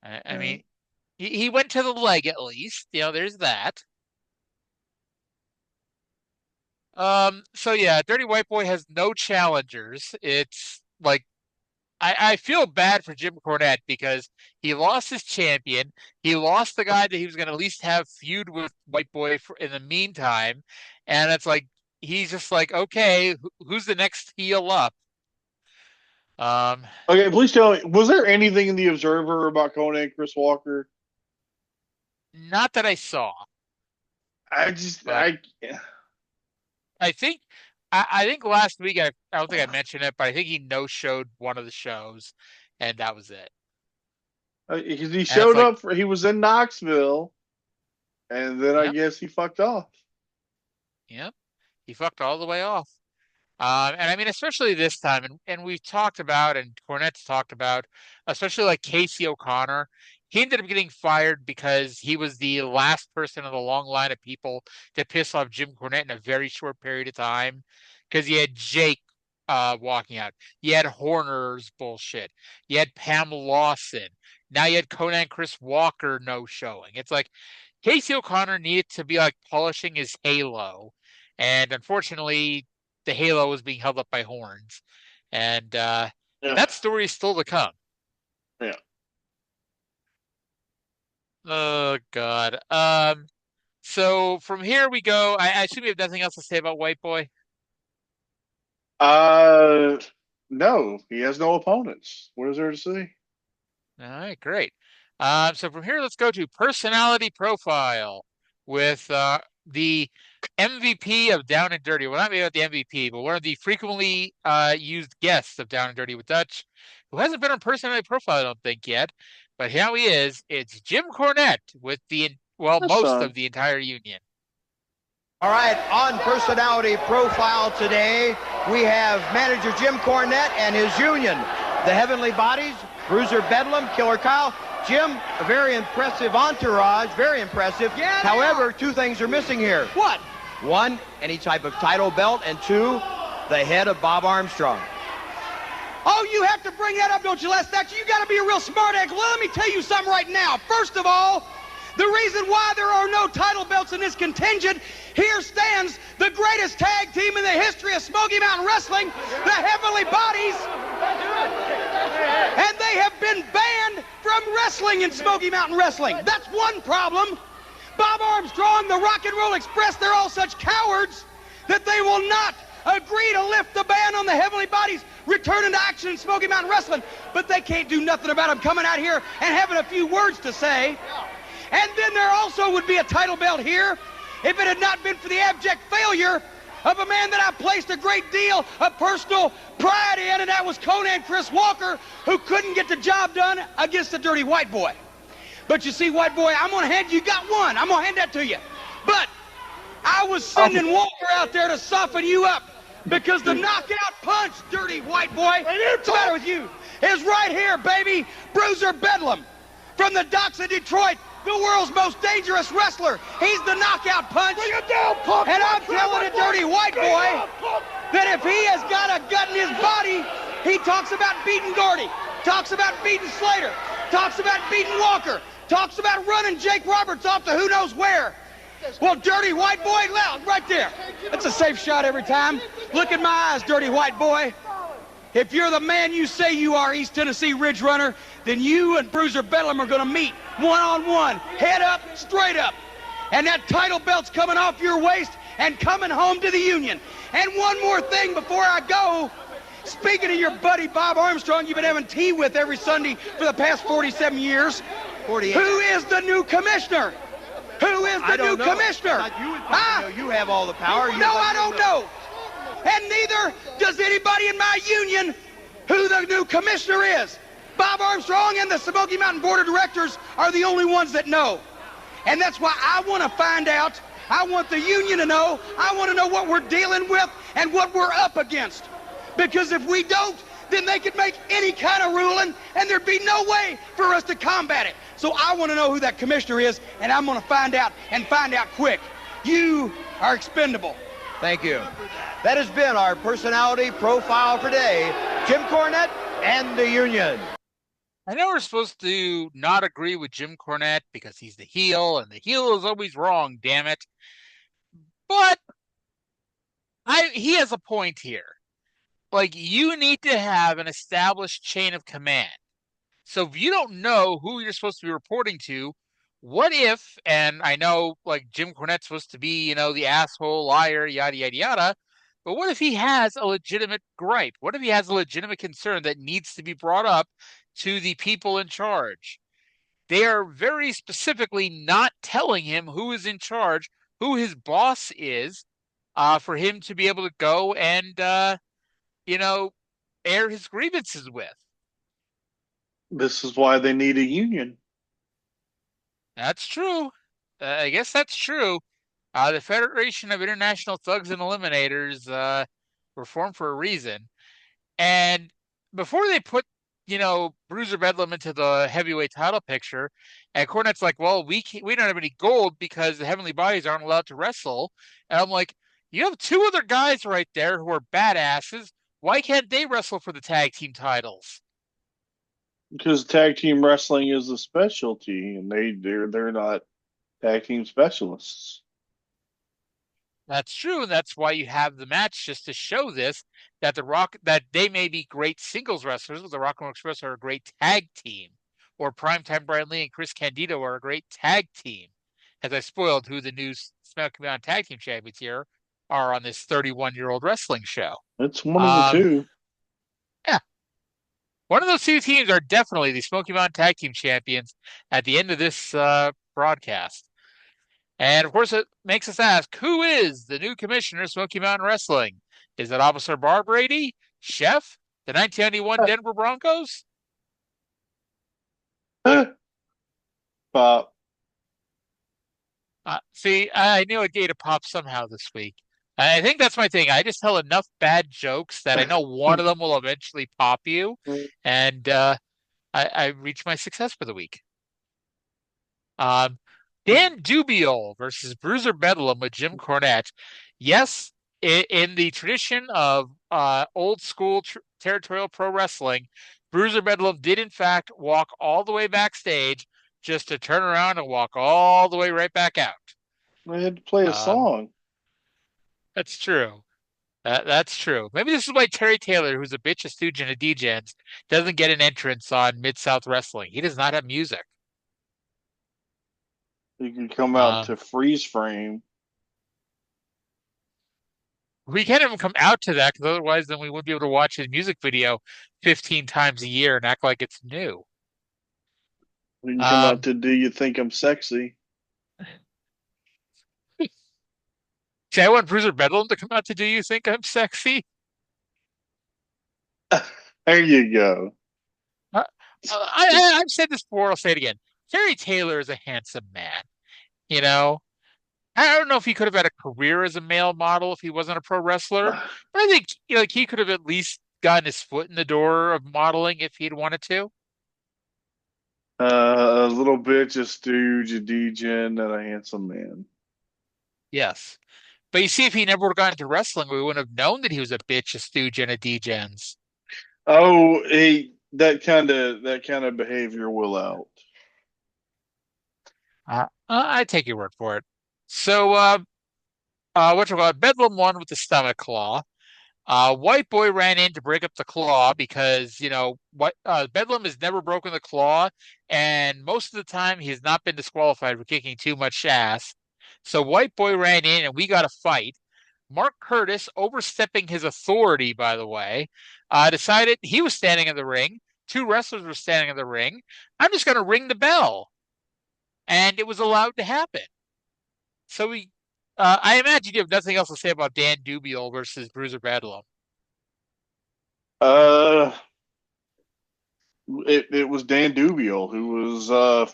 S1: I mean, he went to the leg at least. There's that. So yeah, Dirty White Boy has no challengers. It's I feel bad for Jim Cornette because he lost his champion. He lost the guy that he was going to at least have feud with White Boy in the meantime. And it's he's just okay, who's the next heel up?
S2: Okay, please tell me, was there anything in the Observer about Conan and Chris Walker?
S1: Not that I saw.
S2: I
S1: think last week I don't think I mentioned it, but I think he no-showed one of the shows, and that was it.
S2: He showed up he was in Knoxville, and then I guess he fucked off.
S1: Yep, he fucked all the way off. And I mean, especially this time, and we've talked about, and Cornette's talked about, especially Casey O'Connor. He ended up getting fired because he was the last person in the long line of people to piss off Jim Cornette in a very short period of time. Because you had Jake walking out. You had Horner's bullshit. You had Pam Lawson. Now you had Conan Chris Walker no showing. It's like Casey O'Connor needed to be like polishing his halo. And unfortunately, the halo was being held up by horns. And that story is still to come.
S2: Yeah.
S1: Oh God. So from here we go. I assume you have nothing else to say about White Boy.
S2: No, he has no opponents. What is there to say?
S1: All right, great. So from here, let's go to personality profile with the MVP of Down and Dirty. Well, not maybe about the MVP, but one of the frequently used guests of Down and Dirty with Dutch, who hasn't been on personality profile, I don't think yet. But here he is. It's Jim Cornette with most of the entire union.
S4: All right, on personality profile today, we have manager Jim Cornette and his union, the Heavenly Bodies, Bruiser Bedlam, Killer Kyle. Jim, a very impressive entourage, very impressive. Yeah, however, two things are missing here.
S5: What?
S4: One, any type of title belt, and two, the head of Bob Armstrong.
S10: Oh, you have to bring that up, don't you, Les Thatcher? You got to be a real smart egg. Well, let me tell you something right now. First of all, the reason why there are no title belts in this contingent, here stands the greatest tag team in the history of Smoky Mountain Wrestling, the Heavenly Bodies. And they have been banned from wrestling in Smoky Mountain Wrestling. That's one problem. Bob Armstrong, the Rock and Roll Express, they're all such cowards that they will not agree to lift the ban on the Heavenly Bodies returning to action in Smoky Mountain Wrestling. But they can't do nothing about them coming out here and having a few words to say. And then there also would be a title belt here if it had not been for the abject failure of a man that I placed a great deal of personal pride in, and that was Conan Chris Walker, who couldn't get the job done against the Dirty White Boy. But you see, White Boy, I'm going to hand you got one. I'm going to hand that to you. But I was sending Walker out there to soften you up because the knockout punch, Dirty White Boy, what's the matter with you, is right here, baby. Bruiser Bedlam from the docks of Detroit, the world's most dangerous wrestler. He's the knockout punch. Bring it down, punk. And I'm telling a Dirty White Boy that if he has got a gut in his body, he talks about beating Gordy, talks about beating Slater, talks about beating Walker, talks about running Jake Roberts off to who knows where. Well, Dirty White Boy, right there. That's a safe shot every time. Look in my eyes, Dirty White Boy. If you're the man you say you are, East Tennessee Ridge Runner, then you and Bruiser Bedlam are going to meet one-on-one, head up, straight up. And that title belt's coming off your waist and coming home to the Union. And one more thing before I go. Speaking of your buddy Bob Armstrong, you've been having tea with every Sunday for the past 47 years. 48. Who is the new commissioner? Who is the new commissioner?
S4: You have all the power.
S10: No, I don't know. And neither does anybody in my union who the new commissioner is. Bob Armstrong and the Smoky Mountain Board of Directors are the only ones that know. And that's why I want to find out. I want the union to know. I want to know what we're dealing with and what we're up against. Because if we don't, then they could make any kind of ruling and there'd be no way for us to combat it. So I want to know who that commissioner is, and I'm going to find out, and find out quick. You are expendable.
S4: Thank you. That has been our personality profile for today. Jim Cornette and the Union.
S1: I know we're supposed to not agree with Jim Cornette because he's the heel, and the heel is always wrong, damn it. But he has a point here. Like, you need to have an established chain of command. So if you don't know who you're supposed to be reporting to, what if, and I know, like, Jim Cornette's supposed to be, the asshole, liar, yada, yada, yada, but what if he has a legitimate gripe? What if he has a legitimate concern that needs to be brought up to the people in charge? They are very specifically not telling him who is in charge, who his boss is, for him to be able to go and, air his grievances with.
S2: This is why they need a union.
S1: That's true. I guess that's true. The Federation of International Thugs and Eliminators were formed for a reason. And before they put Bruiser Bedlam into the heavyweight title picture, and Cornette's like, well, we don't have any gold because the heavenly bodies aren't allowed to wrestle. And I'm like, you have two other guys right there who are badasses. Why can't they wrestle for the tag team titles?
S2: Because tag team wrestling is a specialty, and they're not tag team specialists.
S1: That's true, and that's why you have the match, just to show this, that they may be great singles wrestlers, but the Rock and Roll Express are a great tag team, or Primetime Brian Lee and Chris Candido are a great tag team. As I spoiled who the new Smoky Mountain Tag Team Champions here are on this 31-year-old wrestling show.
S2: It's one of the two.
S1: Yeah. One of those two teams are definitely the Smoky Mountain Tag Team Champions at the end of this broadcast. And, of course, it makes us ask, who is the new commissioner of Smoky Mountain Wrestling? Is it Officer Bar Brady, Chef, the 1991 Denver Broncos?
S2: Pop.
S1: See, I knew I'd get a pop somehow this week. I think that's my thing. I just tell enough bad jokes that I know one of them will eventually pop you, and I reach my success for the week. Dan Dubiel versus Bruiser Bedlam with Jim Cornette. Yes, in the tradition of old school territorial pro wrestling, Bruiser Bedlam did in fact walk all the way backstage just to turn around and walk all the way right back out.
S2: I had to play a song.
S1: That's true. That's true. Maybe this is why Terry Taylor, who's a bitch, a stooge, and a degens, doesn't get an entrance on Mid-South Wrestling. He does not have music.
S2: You can come out to freeze frame.
S1: We can't even come out to that, because otherwise then we wouldn't be able to watch his music video 15 times a year and act like it's new.
S2: We can come out to Do You Think I'm Sexy?
S1: See, I want Bruiser Bedlam to come out to Do You Think I'm Sexy?
S2: There you go.
S1: I've said this before, I'll say it again. Terry Taylor is a handsome man. You know, I don't know if he could have had a career as a male model if he wasn't a pro wrestler, but I think he could have at least gotten his foot in the door of modeling if he'd wanted to.
S2: A little bitch, a stooge, a degen, and a handsome man.
S1: Yes. But you see, if he never would have gotten into wrestling, we wouldn't have known that he was a bitch, a stooge, and a degens.
S2: Oh, that kind of behavior will out.
S1: I take your word for it. So, Bedlam won with the stomach claw. White Boy ran in to break up the claw because, Bedlam has never broken the claw, and most of the time he has not been disqualified for kicking too much ass. So White Boy ran in, and we got a fight. Mark Curtis, overstepping his authority, by the way, decided he was standing in the ring. Two wrestlers were standing in the ring. I'm just going to ring the bell. And it was allowed to happen. So I imagine you have nothing else to say about Dan Dubiel versus Bruiser Bedlam.
S2: It was Dan Dubiel, who was a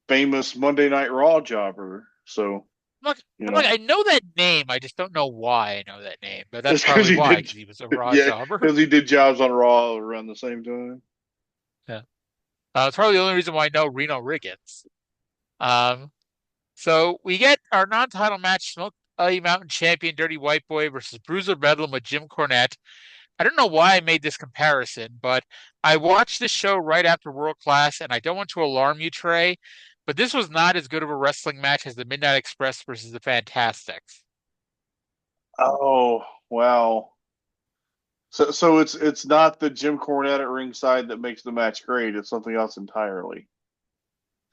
S2: famous Monday Night Raw jobber. So,
S1: I know that name. I just don't know why I know that name. But that's probably why, because he was a Raw jobber.
S2: Because he did jobs on Raw around the same time.
S1: Yeah. It's probably the only reason why I know Reno Riggins. So we get our non-title match, Smoky Mountain Champion Dirty White Boy versus Bruiser Bedlam with Jim Cornette. I don't know why I made this comparison, but I watched this show right after World Class, and I don't want to alarm you, Trae, but this was not as good of a wrestling match as the Midnight Express versus the Fantastics.
S2: Oh, wow. So it's not the Jim Cornette at ringside that makes the match great. It's something else entirely.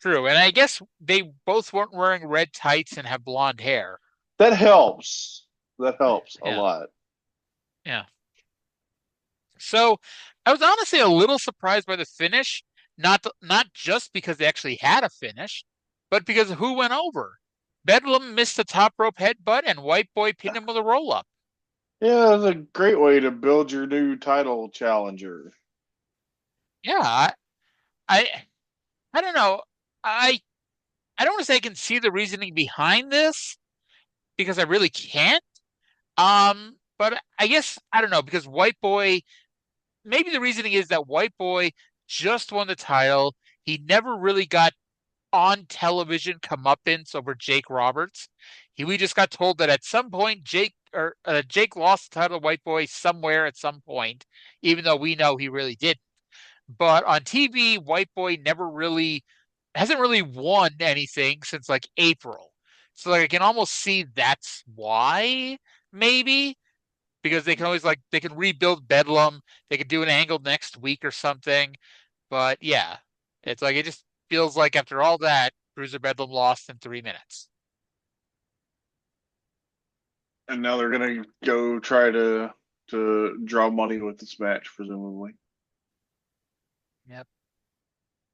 S1: True, and I guess they both weren't wearing red tights and have blonde hair.
S2: That helps. A lot.
S1: Yeah. So I was honestly a little surprised by the finish, not just because they actually had a finish, but because of who went over. Bedlam missed the top rope headbutt, and White Boy pinned him with a roll-up.
S2: Yeah, that's a great way to build your new title challenger.
S1: Yeah, I don't know. I don't want to say I can see the reasoning behind this because I really can't. But I guess I don't know, because White Boy maybe the reasoning is that White Boy just won the title. He never really got on television comeuppance over Jake Roberts. We just got told that at some point Jake lost the title to White Boy somewhere at some point, even though we know he really didn't. But on TV, White Boy hasn't really won anything since like April. So like I can almost see that's why, maybe, because they can always they can rebuild Bedlam. They could do an angle next week or something. But yeah, it's like it just feels like after all that, Bruiser Bedlam lost in 3 minutes.
S2: And now they're gonna go try to draw money with this match, presumably.
S1: Yep.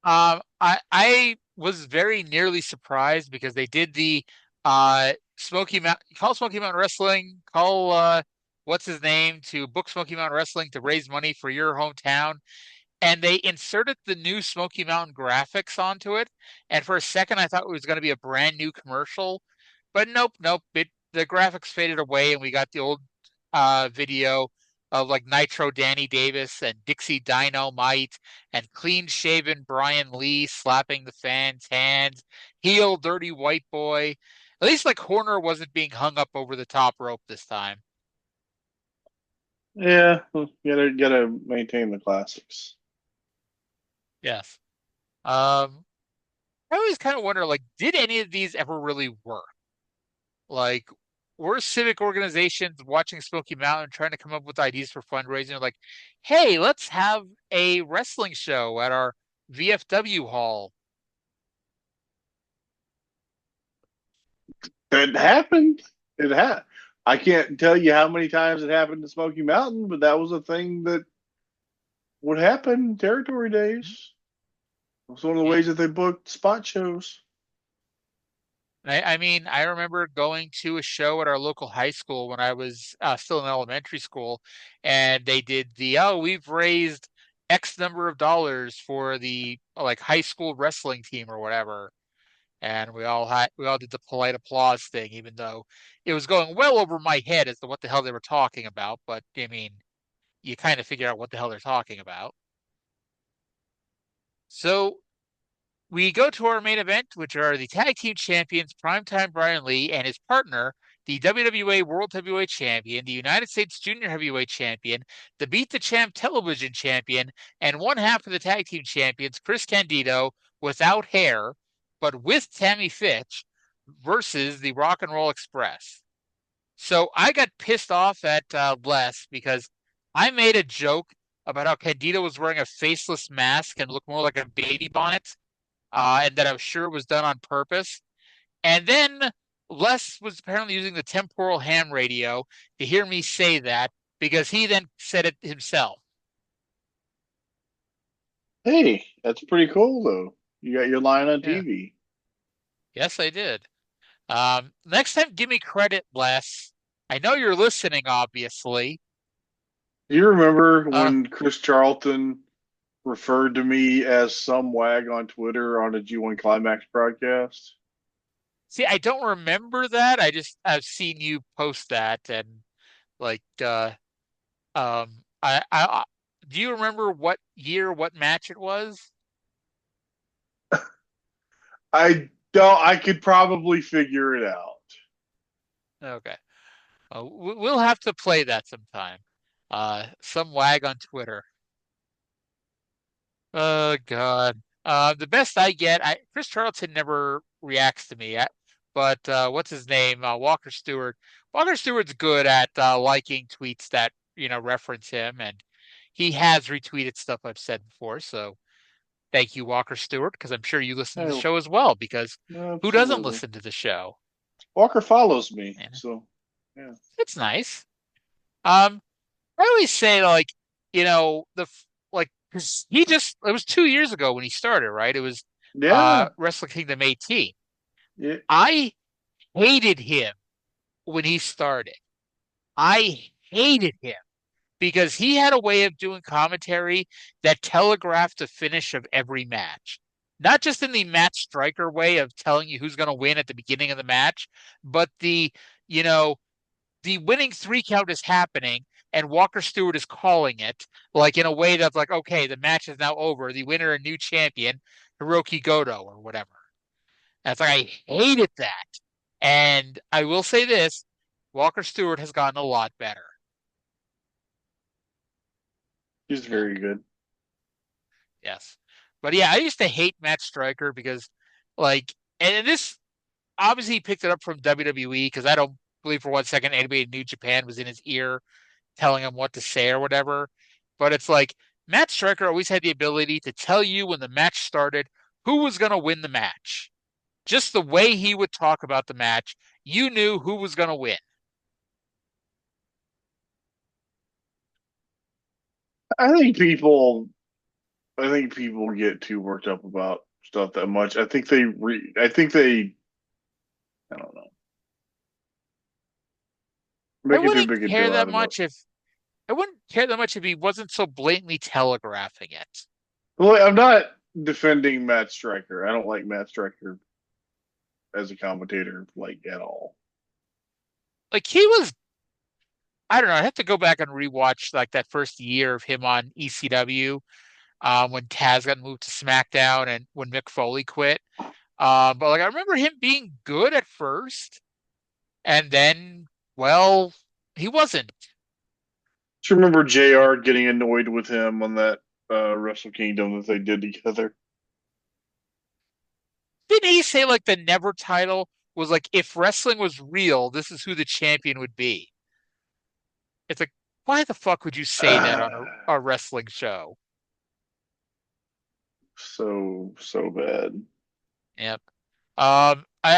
S1: I was very nearly surprised because they did the Smoky Mountain Wrestling, what's his name to book Smoky Mountain Wrestling to raise money for your hometown. And they inserted the new Smoky Mountain graphics onto it. And for a second, I thought it was going to be a brand new commercial. But nope. The graphics faded away, and we got the old video of like Nitro Danny Davis and Dixie Dynamite and clean shaven Brian Lee slapping the fans' hands, heel dirty White Boy. At least like Horner wasn't being hung up over the top rope this time.
S2: Yeah, gotta maintain the classics.
S1: Yes. I always kind of wonder, like, did any of these ever really work? Like, were civic organizations watching Smoky Mountain trying to come up with ideas for fundraising? Like, hey, let's have a wrestling show at our VFW hall.
S2: It happened. I can't tell you how many times it happened to Smoky Mountain, but that was a thing that would happen in territory days. It was one of the ways that they booked spot shows.
S1: I mean, I remember going to a show at our local high school when I was still in elementary school, and they did we've raised X number of dollars for the like high school wrestling team or whatever. And we all did the polite applause thing, even though it was going well over my head as to what the hell they were talking about. But I mean, you kind of figure out what the hell they're talking about. So we go to our main event, which are the tag team champions, Primetime Brian Lee and his partner, the WWA World Heavyweight Champion, the United States Junior Heavyweight Champion, the Beat the Champ Television Champion, and one half of the tag team champions, Chris Candido, without hair, but with Tammy Fitch, versus the Rock and Roll Express. So I got pissed off at Les because I made a joke about how Candido was wearing a faceless mask and looked more like a baby bonnet. And that I'm sure was done on purpose. And then Les was apparently using the temporal ham radio to hear me say that because he then said it himself.
S2: Hey, that's pretty cool, though. You got your line on TV.
S1: Yes, I did. Next time, give me credit, Les. I know you're listening, obviously.
S2: Do you remember when Chris Charlton referred to me as some wag on Twitter on a G1 Climax broadcast?
S1: See, I don't remember that. I've seen you post that, and like I do you remember what match it was?
S2: I don't. I could probably figure it out.
S1: Okay. We'll have to play that sometime. Some wag on Twitter. Oh God. The best I get, Chris Charlton never reacts to me, but what's his name? Walker Stewart. Walker Stewart's good at liking tweets that reference him, and he has retweeted stuff I've said before. So thank you, Walker Stewart, because I'm sure you listen to the show as well. Because who doesn't listen to the show?
S2: Walker follows me, so yeah,
S1: it's nice. I always say because it was 2 years ago when he started, right? It was Wrestle Kingdom 18.
S2: Yeah.
S1: I hated him when he started. I hated him because he had a way of doing commentary that telegraphed the finish of every match. Not just in the Matt Striker way of telling you who's going to win at the beginning of the match, but the winning 3 count is happening. and Walker Stewart is calling it, like in a way that's like, okay, the match is now over. The winner and new champion, Hiroki Goto or whatever. And it's like, I hated that. And I will say this, Walker Stewart has gotten a lot better.
S2: He's very good.
S1: Yes. But yeah, I used to hate Matt Striker because, like, and this obviously he picked it up from WWE because I don't believe for 1 second anybody in New Japan was in his ear telling him what to say or whatever. But it's like Matt Striker always had the ability to tell you when the match started who was going to win the match. Just the way he would talk about the match, you knew who was going to win.
S2: I think people get too worked up about stuff that much. I don't know.
S1: I wouldn't care that much if he wasn't so blatantly telegraphing it.
S2: Well, I'm not defending Matt Striker. I don't like Matt Striker as a commentator, like, at all.
S1: Like, he was, I don't know, I have to go back and rewatch like that first year of him on ECW, when Taz got moved to SmackDown and when Mick Foley quit. But like I remember him being good at first, and then, well, he wasn't.
S2: Do you remember JR getting annoyed with him on that Wrestle Kingdom that they did together?
S1: Didn't he say like the Never title was like, if wrestling was real, this is who the champion would be? It's like, why the fuck would you say that on a wrestling show?
S2: So bad.
S1: Yep. I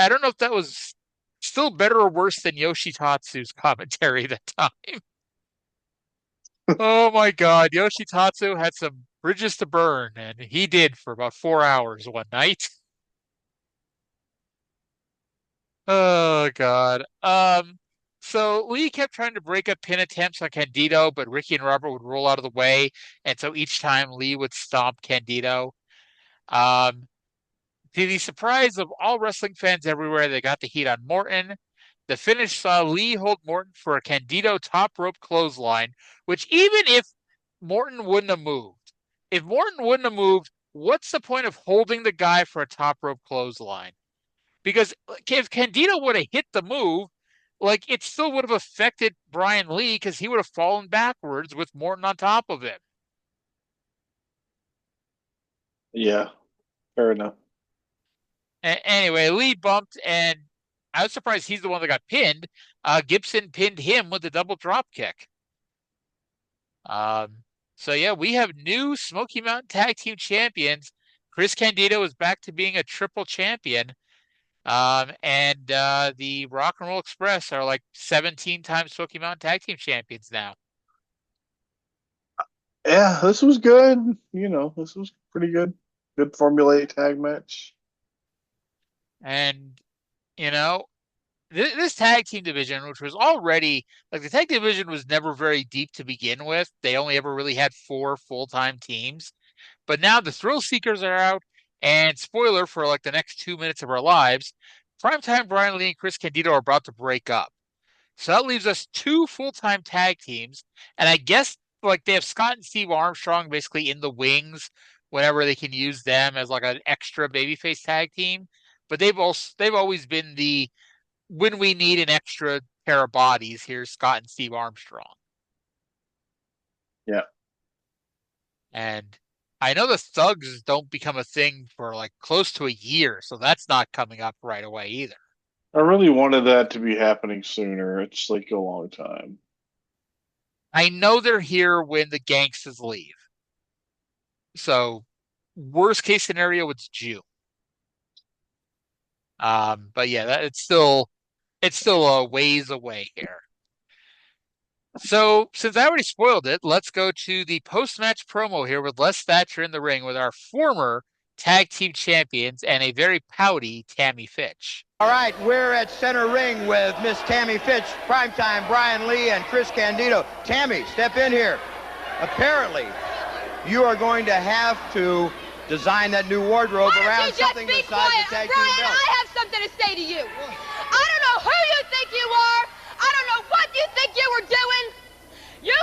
S1: don't know if that was still better or worse than Yoshitatsu's commentary that time. Oh my God, Yoshitatsu had some bridges to burn, and he did for about 4 hours one night. Oh God. So Lee kept trying to break up pin attempts on Candido, but Ricky and Robert would roll out of the way, and so each time Lee would stomp Candido. To the surprise of all wrestling fans everywhere, they got the heat on Morton. The finish saw Lee hold Morton for a Candido top rope clothesline, which even if Morton wouldn't have moved, what's the point of holding the guy for a top rope clothesline? Because if Candido would have hit the move, like, it still would have affected Brian Lee because he would have fallen backwards with Morton on top of him.
S2: Yeah, fair enough.
S1: Anyway, Lee bumped, and I was surprised he's the one that got pinned. Gibson pinned him with a double drop kick. So yeah, we have new Smoky Mountain Tag Team Champions. Chris Candido is back to being a triple champion. And the Rock and Roll Express are like 17-time Smoky Mountain Tag Team Champions now.
S2: Yeah, this was good. This was pretty good. Good formulaic tag match.
S1: And, this tag team division, which was already, like, the tag division was never very deep to begin with. They only ever really had 4 full-time teams. But now the Thrillseekers are out, and spoiler for like the next 2 minutes of our lives, Primetime Brian Lee and Chris Candido are about to break up. So that leaves us 2 full-time tag teams, and I guess like they have Scott and Steve Armstrong basically in the wings whenever they can use them as like an extra babyface tag team. But they've always been the, when we need an extra pair of bodies, here's Scott and Steve Armstrong.
S2: Yeah.
S1: And I know the Thugs don't become a thing for like close to a year, so that's not coming up right away either.
S2: I really wanted that to be happening sooner. It's like a long time.
S1: I know they're here when the Gangstas leave. So worst case scenario, it's June. But yeah, it's still a ways away here. So since I already spoiled it, let's go to the post-match promo here with Les Thatcher in the ring with our former tag team champions and a very pouty Tammy Fitch.
S4: All right, we're at center ring with Miss Tammy Fitch, Primetime Brian Lee, and Chris Candido. Tammy, step in here. Apparently, you are going to have to design that new wardrobe around something besides the tag team belt.
S11: Brian, I have something to say to you. I don't know who you think you are. I don't know what you think you were doing. You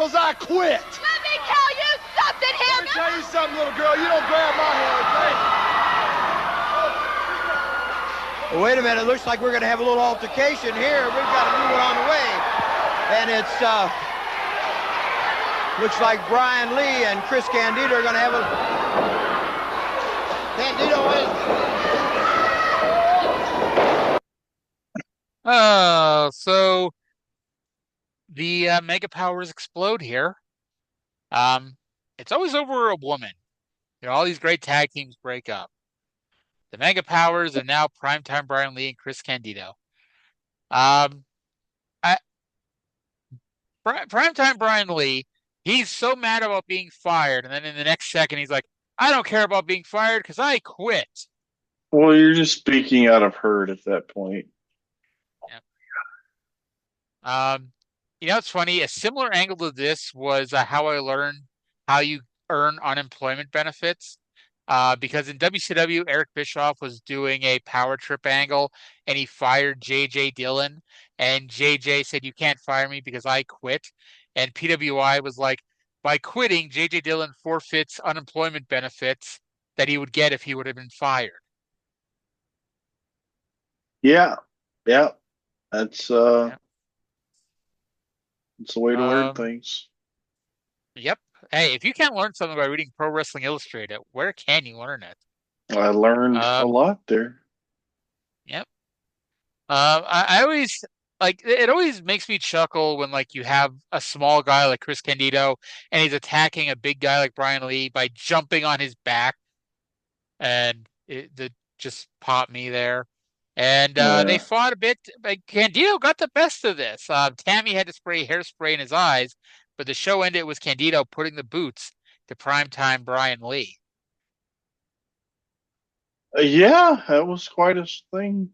S7: because I quit.
S11: Let me tell you something here.
S7: Let me tell you something, little girl. You don't grab my hair, okay?
S4: Well, wait a minute. It looks like we're going to have a little altercation here. We've got a new one on the way. And it's, looks like Brian Lee and Chris Candido are going to have a... Candido is...
S1: So the Mega Powers explode here. It's always over a woman. You know, all these great tag teams break up. The Mega Powers and now Primetime Brian Lee and Chris Candido. Primetime Brian Lee, he's so mad about being fired, and then in the next second he's like, I don't care about being fired because I quit.
S2: Well, you're just speaking out of hurt at that point.
S1: Yeah. You know, it's funny. A similar angle to this was how I learned how you earn unemployment benefits. Because in WCW, Eric Bischoff was doing a power trip angle, and he fired JJ Dillon, and JJ said, "You can't fire me because I quit." And PWI was like, by quitting, JJ Dillon forfeits unemployment benefits that he would get if he would have been fired.
S2: Yeah. That's it's the way to learn things.
S1: Yep. Hey, if you can't learn something by reading Pro Wrestling Illustrated, where can you learn it?
S2: I learned a lot there.
S1: Yep. I always like it. Always makes me chuckle when like you have a small guy like Chris Candido and he's attacking a big guy like Brian Lee by jumping on his back, and it just popped me there. And they fought a bit. Candido got the best of this. Tammy had to spray hairspray in his eyes, but the show ended with Candido putting the boots to Primetime Brian Lee.
S2: Yeah, that was quite a thing.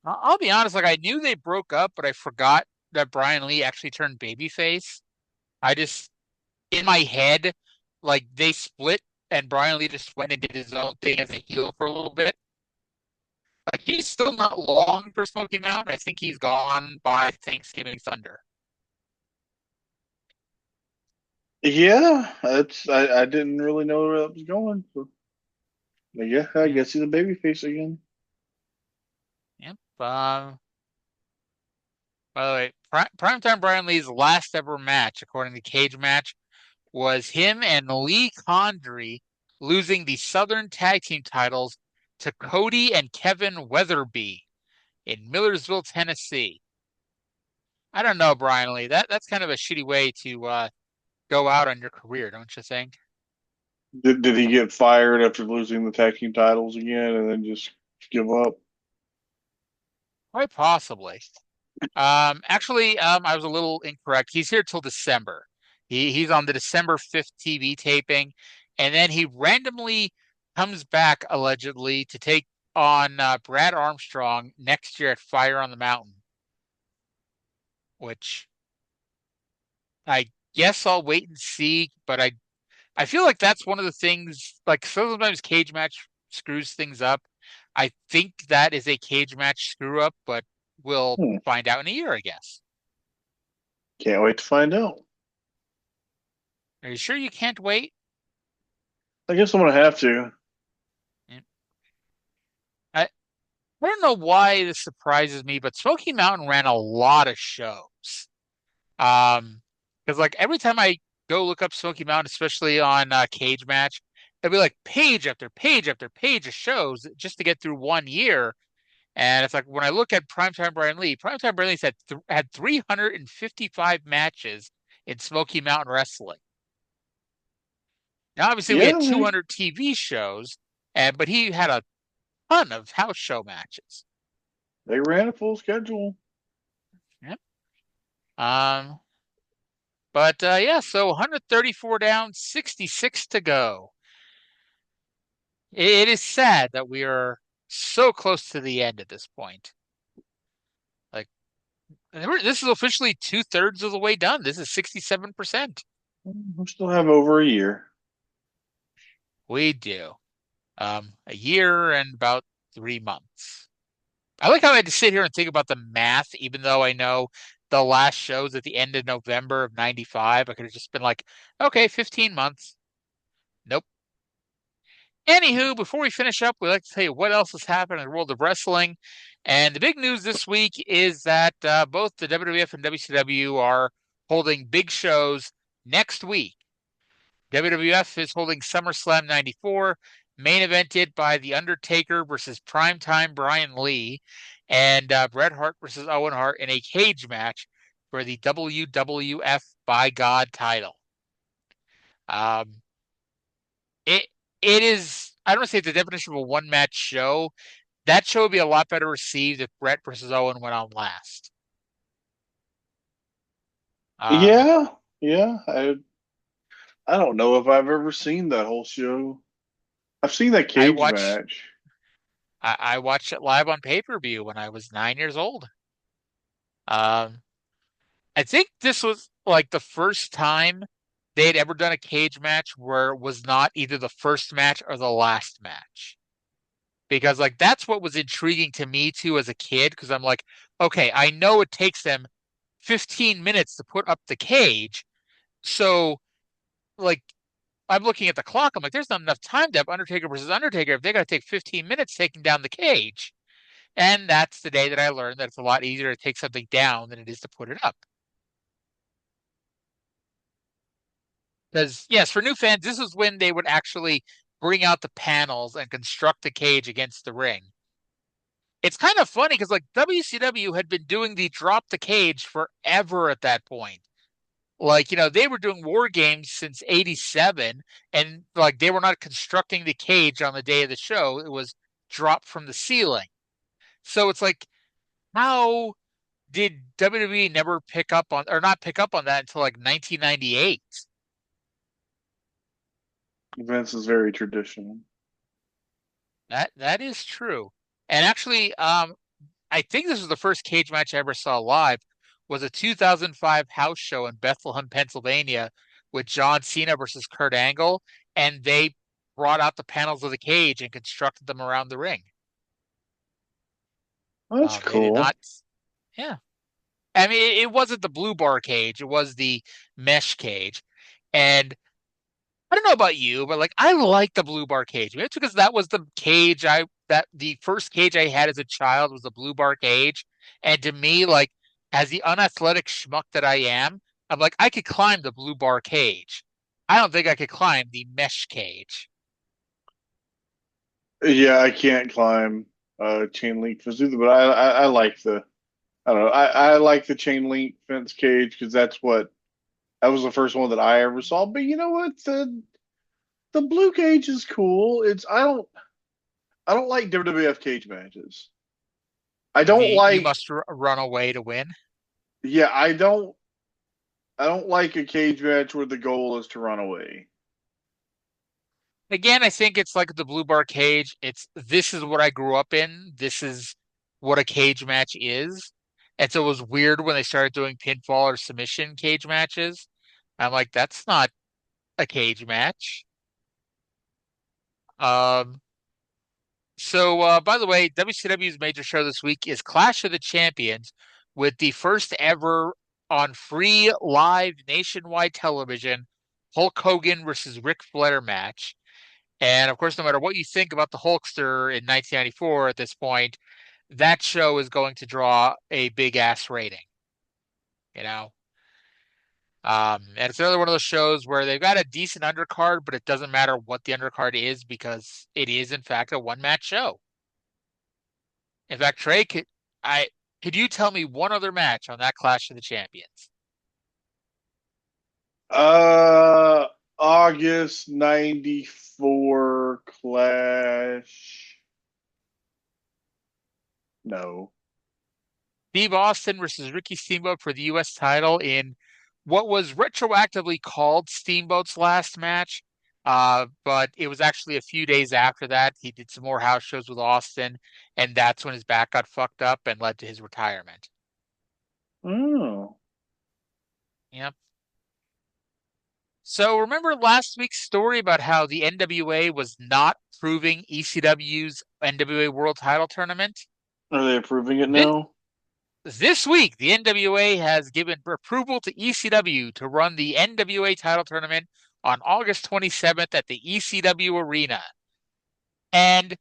S1: I'll be honest, like I knew they broke up, but I forgot that Brian Lee actually turned babyface. I just, in my head, like they split and Brian Lee just went and did his own thing as a heel for a little bit. Like he's still not long for Smoky Mountain. I think he's gone by Thanksgiving Thunder.
S2: Yeah, I didn't really know where that was going. So. Yeah, I guess he's a babyface again.
S1: Yep. By the way, Primetime Brian Lee's last ever match, according to Cage Match, was him and Lee Condrey losing the Southern Tag Team titles to Cody and Kevin Weatherby in Millersville, Tennessee. I don't know, Brian Lee. That's kind of a shitty way to go out on your career, don't you think?
S2: Did he get fired after losing the tag team titles again and then just give up?
S1: Quite possibly. Actually, I was a little incorrect. He's here till December. He's on the December 5th TV taping, and then he randomly comes back allegedly to take on Brad Armstrong next year at Fire on the Mountain, which I guess I'll wait and see, but I feel like that's one of the things, like sometimes Cage Match screws things up. I think that is a Cage Match screw up, but we'll find out in a year, I guess.
S2: Can't wait to find out.
S1: Are you sure you can't wait?
S2: I guess I'm going to have to.
S1: I don't know why this surprises me, but Smoky Mountain ran a lot of shows. Because like every time I go look up Smoky Mountain, especially on Cage Match, it'll be like page after page after page of shows just to get through 1 year. And it's like when I look at Primetime Brian Lee had 355 matches in Smoky Mountain Wrestling. Now, obviously, we had 200 TV shows, but he had a ton of house show matches.
S2: They ran a full schedule.
S1: Yep. But so 134 down, 66 to go. It is sad that we are so close to the end at this point. Like, this is officially 2/3 of the way done. This is 67%.
S2: We still have over a year.
S1: We do. A year and about 3 months. I like how I had to sit here and think about the math, even though I know the last shows at the end of November of 95. I could have just been like, okay, 15 months. Nope. Anywho, before we finish up, we'd like to tell you what else has happened in the world of wrestling. And the big news this week is that both the WWF and WCW are holding big shows next week. WWF is holding SummerSlam 94, main evented by The Undertaker versus Primetime Brian Lee, and Bret Hart versus Owen Hart in a cage match for the WWF By God title. It is, I don't want to say it's the definition of a one-match show. That show would be a lot better received if Bret versus Owen went on last.
S2: Yeah. I don't know if I've ever seen that whole show. I've seen that cage match.
S1: I watched it live on pay-per-view when I was 9 years old. I think this was like the first time they had ever done a cage match where it was not either the first match or the last match. Because like that's what was intriguing to me too as a kid, because I'm like, okay, I know it takes them 15 minutes to put up the cage. So like I'm looking at the clock, I'm like, there's not enough time to have Undertaker versus Undertaker if they gotta take 15 minutes taking down the cage. And that's the day that I learned that it's a lot easier to take something down than it is to put it up. Because, yes, for new fans, this is when they would actually bring out the panels and construct the cage against the ring. It's kind of funny because, like, WCW had been doing the drop the cage forever at that point. Like, you know, they were doing War Games since 87, and, like, they were not constructing the cage on the day of the show. It was dropped from the ceiling. So it's like, how did WWE never pick up on, or not pick up on that until, like, 1998?
S2: Vince is very traditional.
S1: That is true. And actually, I think this was the first cage match I ever saw live. Was a 2005 house show in Bethlehem, Pennsylvania, with John Cena versus Kurt Angle, and they brought out the panels of the cage and constructed them around the ring.
S2: That's cool.
S1: Yeah. I mean, it wasn't the blue bar cage; it was the mesh cage, and I don't know about you, but like I like the blue bar cage. Maybe it's because that was the cage the first cage I had as a child was the blue bar cage. And to me, like as the unathletic schmuck that I am, I'm like, I could climb the blue bar cage. I don't think I could climb the mesh cage.
S2: Yeah, I can't climb chain link fence either, but I like I don't know, I like the chain link fence cage because that was the first one that I ever saw. But you know what? The blue cage is cool. I don't like WWF cage matches. I don't like.
S1: You must run away to win.
S2: Yeah, I don't like a cage match where the goal is to run away.
S1: Again, I think it's like the blue bar cage. This is what I grew up in. This is what a cage match is. And so it was weird when they started doing pinfall or submission cage matches. I'm like, that's not a cage match. So, by the way, WCW's major show this week is Clash of the Champions with the first ever on free live nationwide television Hulk Hogan versus Ric Flair match. And of course, no matter what you think about the Hulkster in 1994 at this point, that show is going to draw a big ass rating. You know? And it's another one of those shows where they've got a decent undercard, but it doesn't matter what the undercard is because it is in fact a one-match show. In fact, Trae, could you tell me one other match on that Clash of the Champions?
S2: August 94 Clash. No.
S1: Steve Austin versus Ricky Steamboat for the U.S. title in what was retroactively called Steamboat's last match. But it was actually a few days after that. He did some more house shows with Austin, and that's when his back got fucked up and led to his retirement.
S2: Oh.
S1: Yep. So remember last week's story about how the NWA was not approving ECW's NWA World Title Tournament?
S2: Are they approving it now?
S1: This week, the NWA has given approval to ECW to run the NWA title tournament on August 27th at the ECW Arena. And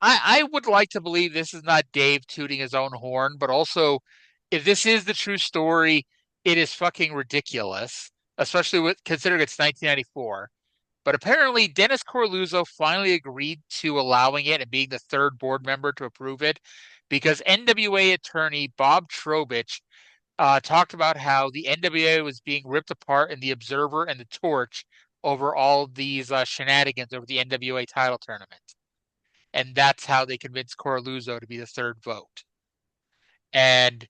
S1: I would like to believe this is not Dave tooting his own horn, but also, if this is the true story, it is fucking ridiculous, especially with considering it's 1994. But apparently, Dennis Coralluzzo finally agreed to allowing it and being the third board member to approve it because NWA attorney Bob Trowbridge talked about how the NWA was being ripped apart in the Observer and the Torch over all these shenanigans over the NWA title tournament. And that's how they convinced Coralluzzo to be the third vote. And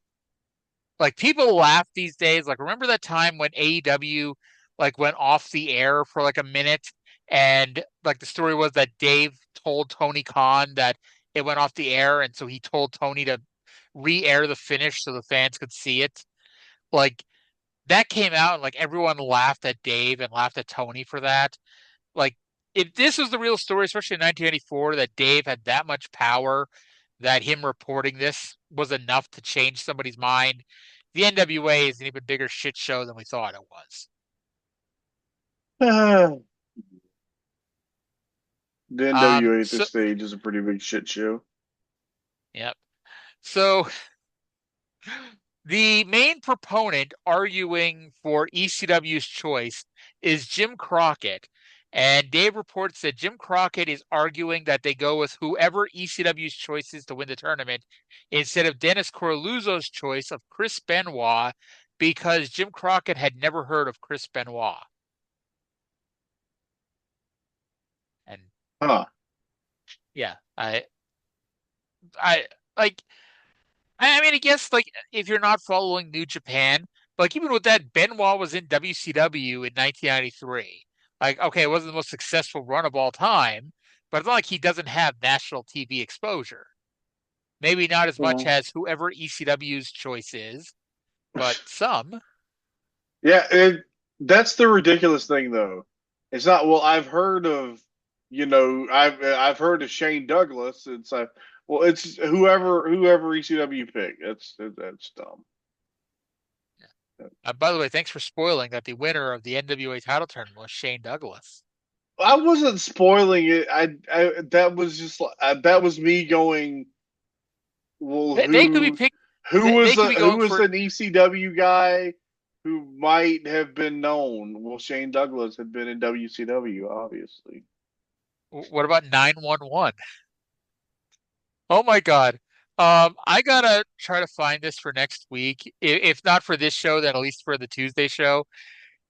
S1: like people laugh these days. Like remember that time when AEW like went off the air for like a minute, and like the story was that Dave told Tony Khan that it went off the air, and so he told Tony to re-air the finish so the fans could see it. Like that came out, and like everyone laughed at Dave and laughed at Tony for that. Like if this was the real story, especially in 1994, that Dave had that much power, that him reporting this was enough to change somebody's mind, the NWA is an even bigger shit show than we thought it was.
S2: The NWA at this stage is a pretty big shit show.
S1: Yep. So the main proponent arguing for ECW's choice is Jim Crockett. And Dave reports that Jim Crockett is arguing that they go with whoever ECW's choice is to win the tournament instead of Dennis Coralluzzo's choice of Chris Benoit because Jim Crockett had never heard of Chris Benoit. And yeah, I mean, I guess like if you're not following New Japan, like even with that, Benoit was in WCW in 1993. Like, okay, it wasn't the most successful run of all time, but it's not like he doesn't have national TV exposure. Maybe not as much as whoever ECW's choice is, but some.
S2: Yeah, that's the ridiculous thing, though. It's not. Well, I've heard of, I've heard of Shane Douglas. It's like, well, it's whoever ECW picked. That's dumb.
S1: By the way, thanks for spoiling that the winner of the NWA title tournament was Shane Douglas.
S2: I wasn't spoiling it. That was just that was me going. Well,
S1: they could be picked.
S2: Who was an ECW guy who might have been known? Well, Shane Douglas had been in WCW, obviously.
S1: What about 911? Oh my God. I gotta try to find this for next week. If not for this show, then at least for the Tuesday show.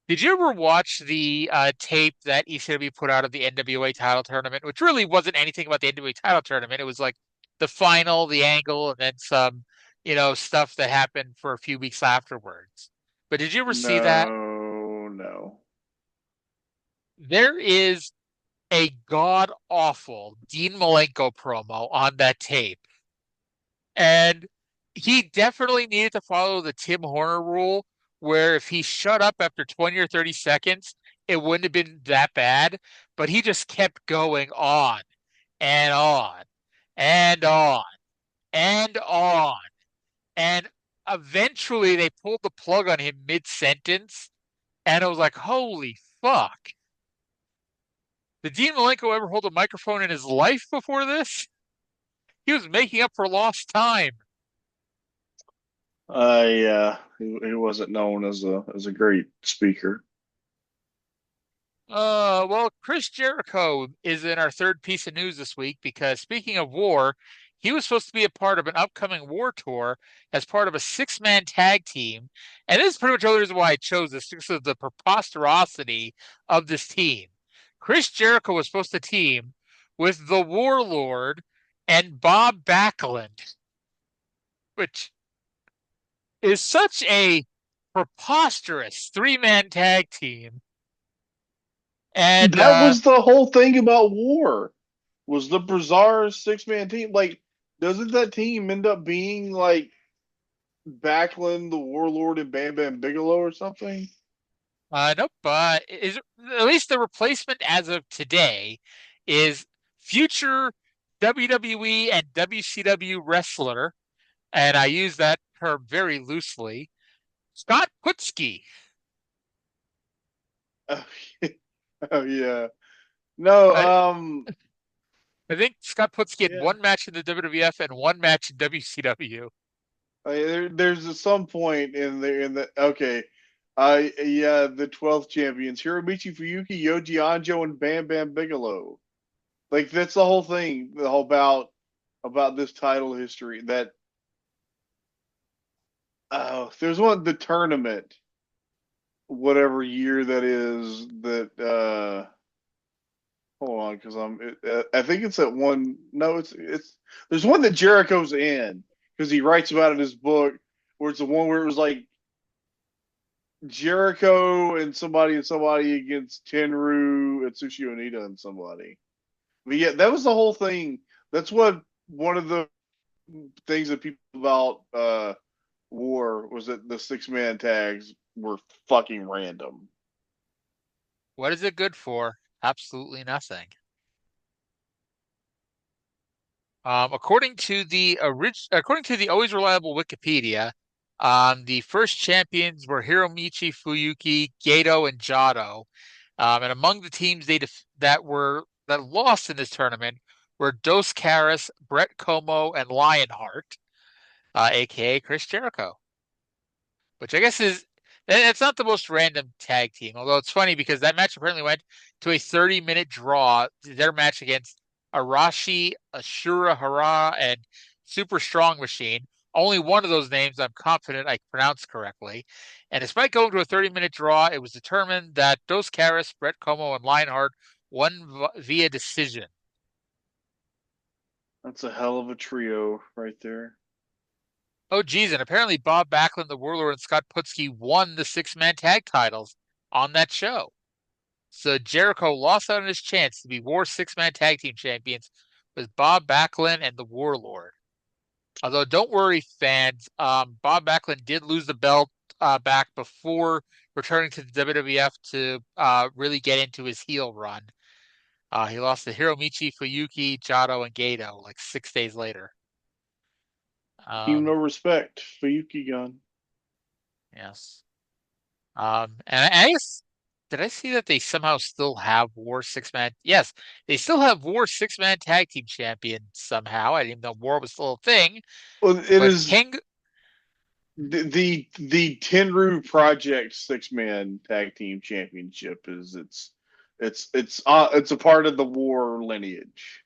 S1: Did you ever watch the tape that ECW put out of the NWA title tournament, which really wasn't anything about the NWA title tournament? It was like the final, the angle, and then some, stuff that happened for a few weeks afterwards. But did you ever see that?
S2: No.
S1: There is a god-awful Dean Malenko promo on that tape. And he definitely needed to follow the Tim Horner rule, where if he shut up after 20 or 30 seconds, it wouldn't have been that bad. But he just kept going on and on and on and on. And eventually they pulled the plug on him mid-sentence. And I was like, holy fuck. Did Dean Malenko ever hold a microphone in his life before this? He was making up for lost time.
S2: Yeah, he wasn't known as a great speaker.
S1: Well, Chris Jericho is in our third piece of news this week because speaking of war, he was supposed to be a part of an upcoming war tour as part of a 6-man tag team. And this is pretty much the only reason why I chose this, because of the preposterosity of this team. Chris Jericho was supposed to team with the Warlord and Bob Backlund, which is such a preposterous 3-man tag team. And
S2: that was the whole thing about war, was the bizarre 6-man team. Like, doesn't that team end up being like Backlund, the Warlord, and Bam Bam Bigelow or something?
S1: Nope. Is at least the replacement as of today is future WWE and WCW wrestler and I use that term very loosely, Scott Putski.
S2: Oh yeah. No,
S1: I think Scott Putski had
S2: yeah.
S1: one match in the WWF and one match in WCW.
S2: There's some point in the okay. The 12th champions, Hiromichi Fuyuki, Yoji Anjo, and Bam Bam Bigelow. Like that's the whole thing about this title history. That there's the tournament, whatever year that is. That hold on, because I think it's at one. No, it's there's one that Jericho's in because he writes about it in his book, where it's the one where it was like Jericho and somebody against Tenryu, Atsushi Onita, and somebody. But yeah, that was the whole thing. That's what one of the things that people about War was that the 6-man tags were fucking random.
S1: What is it good for? Absolutely nothing. According to the always reliable Wikipedia, the first champions were Hiromichi, Fuyuki, Gedo, and Jado. And among the teams that lost in this tournament were Dos Caras, Brett Como, and Lionheart, aka Chris Jericho. Which I guess it's not the most random tag team, although it's funny because that match apparently went to a 30-minute draw. Their match against Arashi, Ashura Hara, and Super Strong Machine. Only one of those names I'm confident I pronounced correctly. And despite going to a 30-minute draw, it was determined that Dos Caras, Brett Como, and Lionheart won via decision.
S2: That's a hell of a trio right there.
S1: Oh, geez, and apparently Bob Backlund, the Warlord, and Scott Putski won the 6-man tag titles on that show. So Jericho lost out on his chance to be War 6-man tag team champions with Bob Backlund and the Warlord. Although, don't worry, fans, Bob Backlund did lose the belt back before returning to the WWF to really get into his heel run. He lost to Hiromichi, Fuyuki, Jado, and Gedo like 6 days later.
S2: Team no respect for Yuki Gun.
S1: Yes. And I guess, did I see that they somehow still have War 6-man? Yes, they still have War 6-man tag team champion somehow. I didn't even know War was still a thing.
S2: Well, it is the Tenryu Project 6-man tag team championship is it's a part of the War lineage.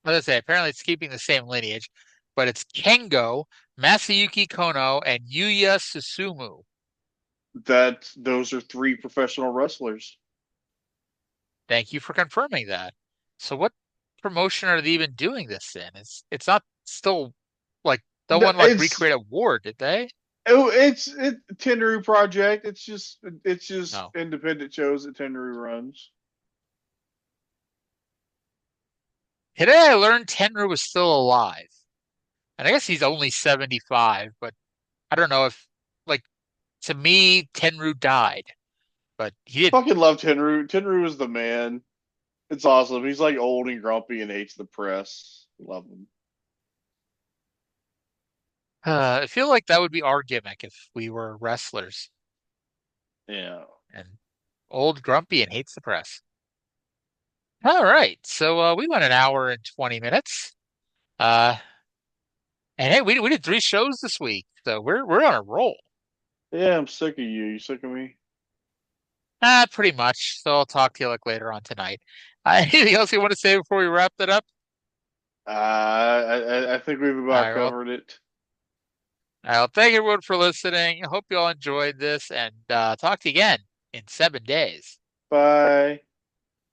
S1: Let's say apparently it's keeping the same lineage, but it's Kengo, Masayuki Kono, and Yuya Susumu.
S2: Those are 3 professional wrestlers.
S1: Thank you for confirming that. So what promotion are they even doing this in? It's not still like no one recreate a War, did they?
S2: Oh, it's Tenryu Project. It's just independent shows that Tenryu runs.
S1: Today I learned Tenryu was still alive. And I guess he's only 75, but I don't know if, like, to me, Tenryu died. But he did.
S2: Fucking love Tenryu. Tenryu is the man. It's awesome. He's like old and grumpy and hates the press. Love him.
S1: I feel like that would be our gimmick if we were wrestlers.
S2: Yeah.
S1: And old, grumpy, and hates the press. All right. So we went an hour and 20 minutes. And hey, we did 3 shows this week, so we're on a roll.
S2: Yeah, I'm sick of you. You sick of me?
S1: Pretty much. So I'll talk to you later on tonight. Anything else you want to say before we wrap that up?
S2: I think we've about covered it.
S1: Well, thank everyone for listening. I hope you all enjoyed this, and talk to you again in 7 days.
S2: Bye.